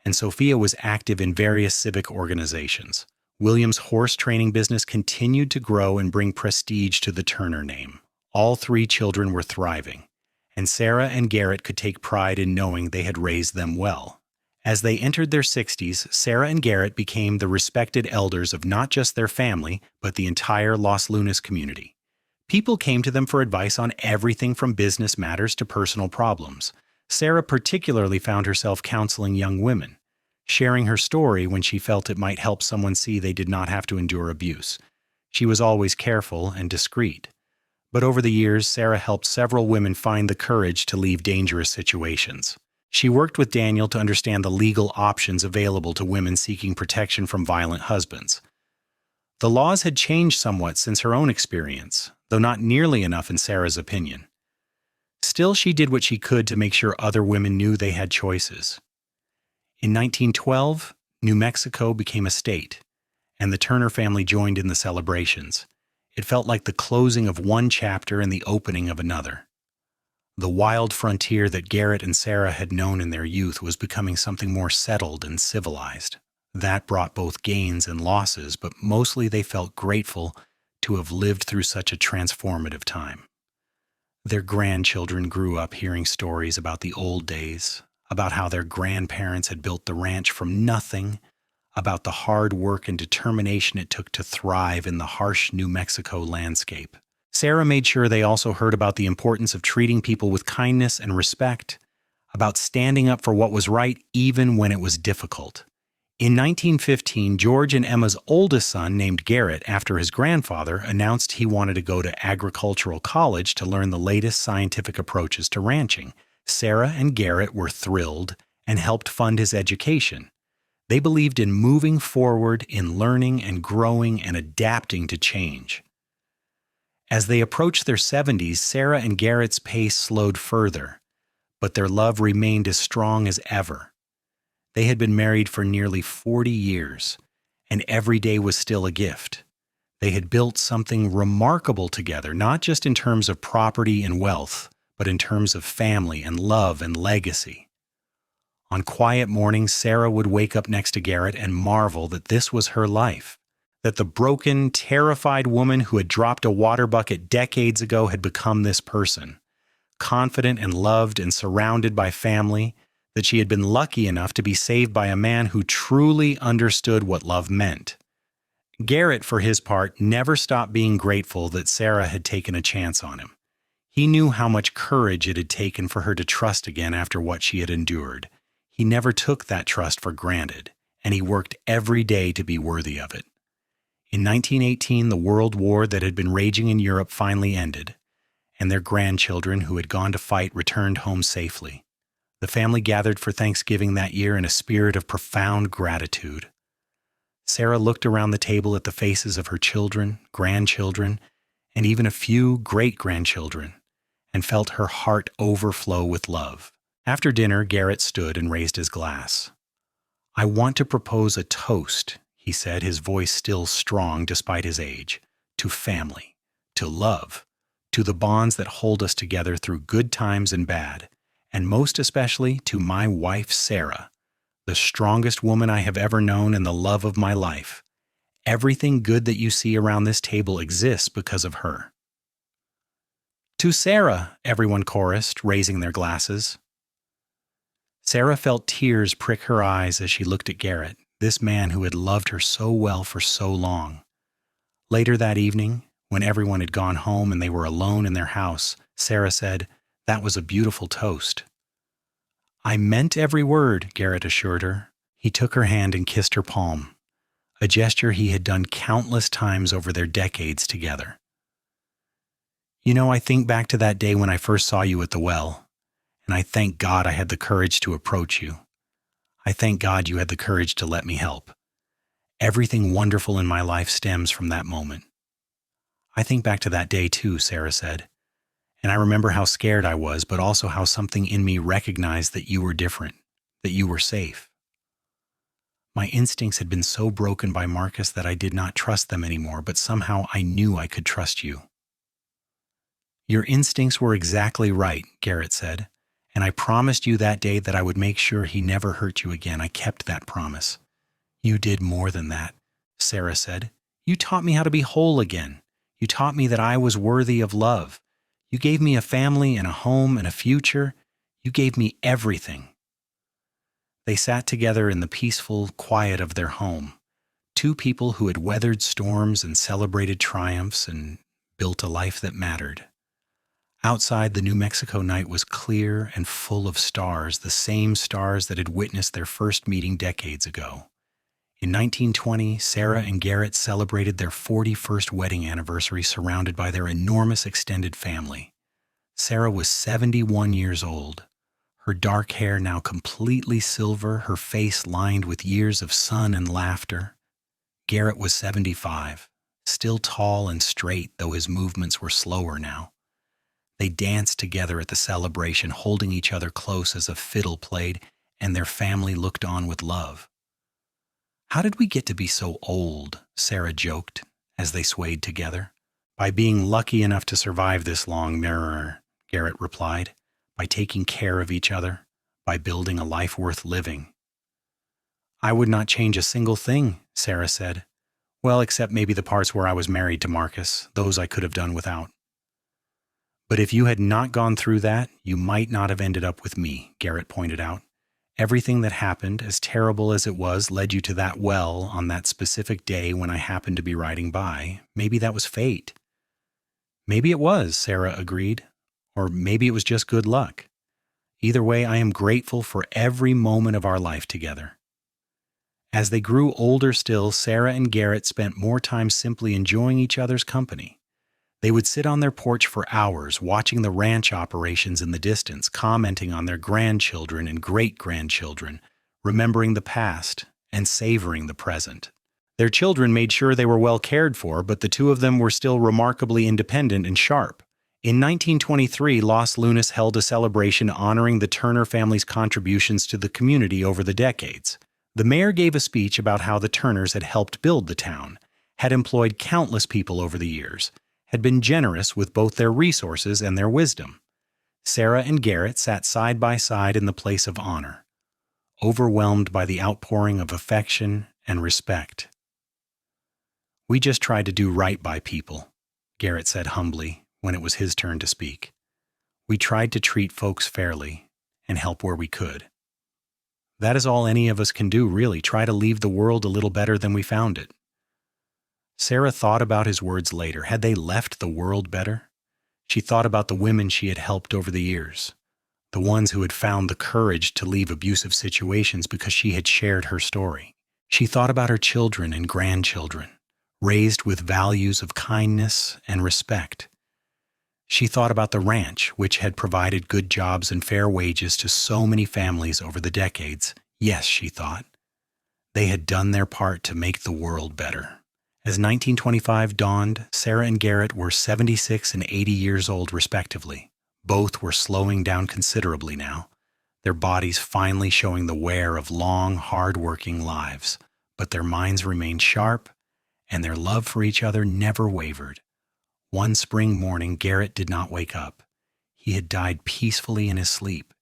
Speaker 1: and Sophia was active in various civic organizations. William's horse training business continued to grow and bring prestige to the Turner name. All 3 children were thriving, and Sarah and Garrett could take pride in knowing they had raised them well. As they entered their 60s, Sarah and Garrett became the respected elders of not just their family, but the entire Los Lunas community. People came to them for advice on everything from business matters to personal problems. Sarah particularly found herself counseling young women, sharing her story when she felt it might help someone see they did not have to endure abuse. She was always careful and discreet. But over the years, Sarah helped several women find the courage to leave dangerous situations. She worked with Daniel to understand the legal options available to women seeking protection from violent husbands. The laws had changed somewhat since her own experience, though not nearly enough in Sarah's opinion. Still, she did what she could to make sure other women knew they had choices. In 1912, New Mexico became a state, and the Turner family joined in the celebrations. It felt like the closing of one chapter and the opening of another. The wild frontier that Garrett and Sarah had known in their youth was becoming something more settled and civilized. That brought both gains and losses, but mostly they felt grateful to have lived through such a transformative time. Their grandchildren grew up hearing stories about the old days, about how their grandparents had built the ranch from nothing, about the hard work and determination it took to thrive in the harsh New Mexico landscape. Sarah made sure they also heard about the importance of treating people with kindness and respect, about standing up for what was right even when it was difficult. In 1915, George and Emma's oldest son, named Garrett after his grandfather, announced he wanted to go to agricultural college to learn the latest scientific approaches to ranching. Sarah and Garrett were thrilled and helped fund his education. They believed in moving forward, in learning and growing and adapting to change. As they approached their 70s, Sarah and Garrett's pace slowed further, but their love remained as strong as ever. They had been married for nearly 40 years, and every day was still a gift. They had built something remarkable together, not just in terms of property and wealth, but in terms of family and love and legacy. On quiet mornings, Sarah would wake up next to Garrett and marvel that this was her life, that the broken, terrified woman who had dropped a water bucket decades ago had become this person, confident and loved and surrounded by family, that she had been lucky enough to be saved by a man who truly understood what love meant. Garrett, for his part, never stopped being grateful that Sarah had taken a chance on him. He knew how much courage it had taken for her to trust again after what she had endured. He never took that trust for granted, and he worked every day to be worthy of it. In 1918, the World War that had been raging in Europe finally ended, and their grandchildren who had gone to fight returned home safely. The family gathered for Thanksgiving that year in a spirit of profound gratitude. Sarah looked around the table at the faces of her children, grandchildren, and even a few great-grandchildren, and felt her heart overflow with love. After dinner, Garrett stood and raised his glass. "I want to propose a toast," he said, his voice still strong despite his age, "to family, to love, to the bonds that hold us together through good times and bad, and most especially to my wife, Sarah, the strongest woman I have ever known and the love of my life. Everything good that you see around this table exists because of her." "To Sarah," everyone chorused, raising their glasses. Sarah felt tears prick her eyes as she looked at Garrett, this man who had loved her so well for so long. Later that evening, when everyone had gone home and they were alone in their house, Sarah said, "That was a beautiful toast." "I meant every word," Garrett assured her. He took her hand and kissed her palm, a gesture he had done countless times over their decades together. "You know, I think back to that day when I first saw you at the well, and I thank God I had the courage to approach you. I thank God you had the courage to let me help. Everything wonderful in my life stems from that moment." "I think back to that day too," Sarah said, "and I remember how scared I was, but also how something in me recognized that you were different, that you were safe. My instincts had been so broken by Marcus that I did not trust them anymore, but somehow I knew I could trust you." "Your instincts were exactly right," Garrett said, "and I promised you that day that I would make sure he never hurt you again. I kept that promise." "You did more than that," Sarah said. "You taught me how to be whole again. You taught me that I was worthy of love. You gave me a family and a home and a future. You gave me everything." They sat together in the peaceful quiet of their home, two people who had weathered storms and celebrated triumphs and built a life that mattered. Outside, the New Mexico night was clear and full of stars, the same stars that had witnessed their first meeting decades ago. In 1920, Sarah and Garrett celebrated their 41st wedding anniversary surrounded by their enormous extended family. Sarah was 71 years old, her dark hair now completely silver, her face lined with years of sun and laughter. Garrett was 75, still tall and straight, though his movements were slower now. They danced together at the celebration, holding each other close as a fiddle played, and their family looked on with love. "How did we get to be so old?" Sarah joked as they swayed together. "By being lucky enough to survive this long, mirror," Garrett replied. "By taking care of each other, by building a life worth living." "I would not change a single thing," Sarah said. "Well, except maybe the parts where I was married to Marcus. Those I could have done without." "But if you had not gone through that, you might not have ended up with me," Garrett pointed out. "Everything that happened, as terrible as it was, led you to that well on that specific day when I happened to be riding by. Maybe that was fate." "Maybe it was," Sarah agreed. "Or maybe it was just good luck. Either way, I am grateful for every moment of our life together." As they grew older still, Sarah and Garrett spent more time simply enjoying each other's company. They would sit on their porch for hours, watching the ranch operations in the distance, commenting on their grandchildren and great-grandchildren, remembering the past and savoring the present. Their children made sure they were well cared for, but the two of them were still remarkably independent and sharp. In 1923, Los Lunas held a celebration honoring the Turner family's contributions to the community over the decades. The mayor gave a speech about how the Turners had helped build the town, had employed countless people over the years, had been generous with both their resources and their wisdom. Sarah and Garrett sat side by side in the place of honor, overwhelmed by the outpouring of affection and respect. "We just tried to do right by people," Garrett said humbly when it was his turn to speak. "We tried to treat folks fairly and help where we could. That is all any of us can do, really, try to leave the world a little better than we found it." Sarah thought about his words later. Had they left the world better? She thought about the women she had helped over the years, the ones who had found the courage to leave abusive situations because she had shared her story. She thought about her children and grandchildren, raised with values of kindness and respect. She thought about the ranch, which had provided good jobs and fair wages to so many families over the decades. Yes, she thought, they had done their part to make the world better. As 1925 dawned, Sarah and Garrett were 76 and 80 years old respectively. Both were slowing down considerably now, their bodies finally showing the wear of long, hard-working lives. But their minds remained sharp, and their love for each other never wavered. One spring morning, Garrett did not wake up. He had died peacefully in his sleep,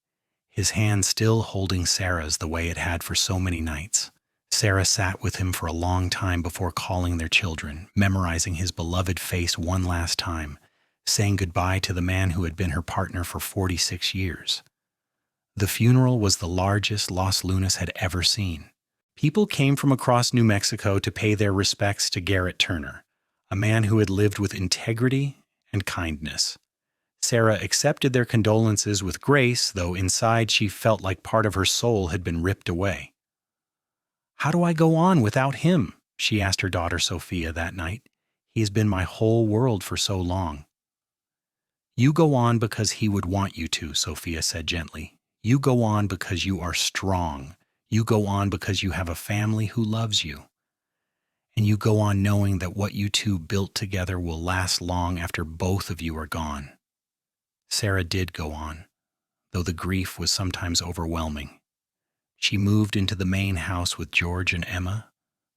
Speaker 1: his hand still holding Sarah's the way it had for so many nights. Sarah sat with him for a long time before calling their children, memorizing his beloved face one last time, saying goodbye to the man who had been her partner for 46 years. The funeral was the largest Los Lunas had ever seen. People came from across New Mexico to pay their respects to Garrett Turner, a man who had lived with integrity and kindness. Sarah accepted their condolences with grace, though inside she felt like part of her soul had been ripped away. "How do I go on without him?" she asked her daughter Sophia that night. "He has been my whole world for so long." "You go on because he would want you to," Sophia said gently. "You go on because you are strong. You go on because you have a family who loves you. And you go on knowing that what you two built together will last long after both of you are gone." Sarah did go on, though the grief was sometimes overwhelming. She moved into the main house with George and Emma,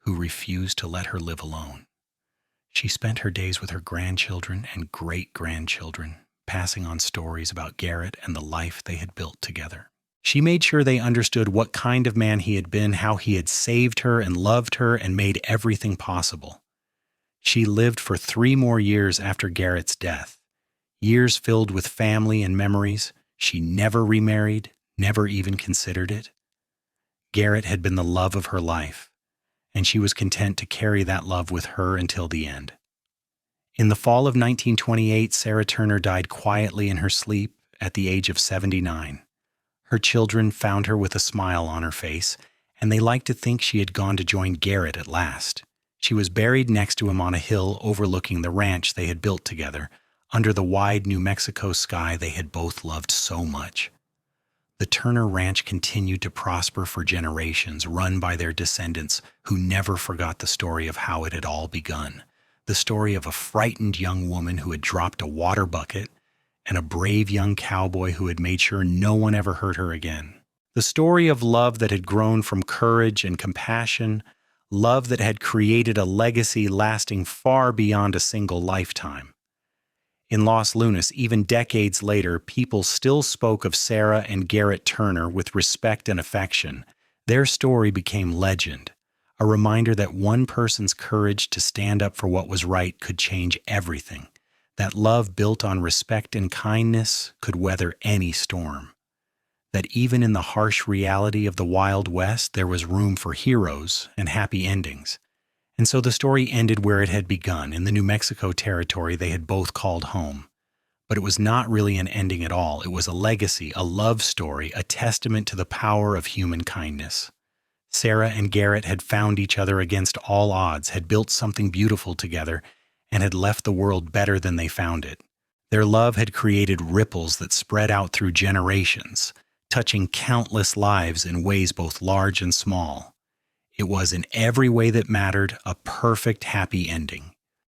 Speaker 1: who refused to let her live alone. She spent her days with her grandchildren and great-grandchildren, passing on stories about Garrett and the life they had built together. She made sure they understood what kind of man he had been, how he had saved her and loved her and made everything possible. She lived for 3 more years after Garrett's death, years filled with family and memories. She never remarried, never even considered it. Garrett had been the love of her life, and she was content to carry that love with her until the end. In the fall of 1928, Sarah Turner died quietly in her sleep at the age of 79. Her children found her with a smile on her face, and they liked to think she had gone to join Garrett at last. She was buried next to him on a hill overlooking the ranch they had built together, under the wide New Mexico sky they had both loved so much. The Turner Ranch continued to prosper for generations, run by their descendants who never forgot the story of how it had all begun. The story of a frightened young woman who had dropped a water bucket and a brave young cowboy who had made sure no one ever hurt her again. The story of love that had grown from courage and compassion, love that had created a legacy lasting far beyond a single lifetime. In Los Lunas, even decades later, people still spoke of Sarah and Garrett Turner with respect and affection. Their story became legend, a reminder that one person's courage to stand up for what was right could change everything, that love built on respect and kindness could weather any storm, that even in the harsh reality of the Wild West, there was room for heroes and happy endings. And so the story ended where it had begun, in the New Mexico territory they had both called home. But it was not really an ending at all. It was a legacy, a love story, a testament to the power of human kindness. Sarah and Garrett had found each other against all odds, had built something beautiful together, and had left the world better than they found it. Their love had created ripples that spread out through generations, touching countless lives in ways both large and small. It was, in every way that mattered, a perfect, happy ending.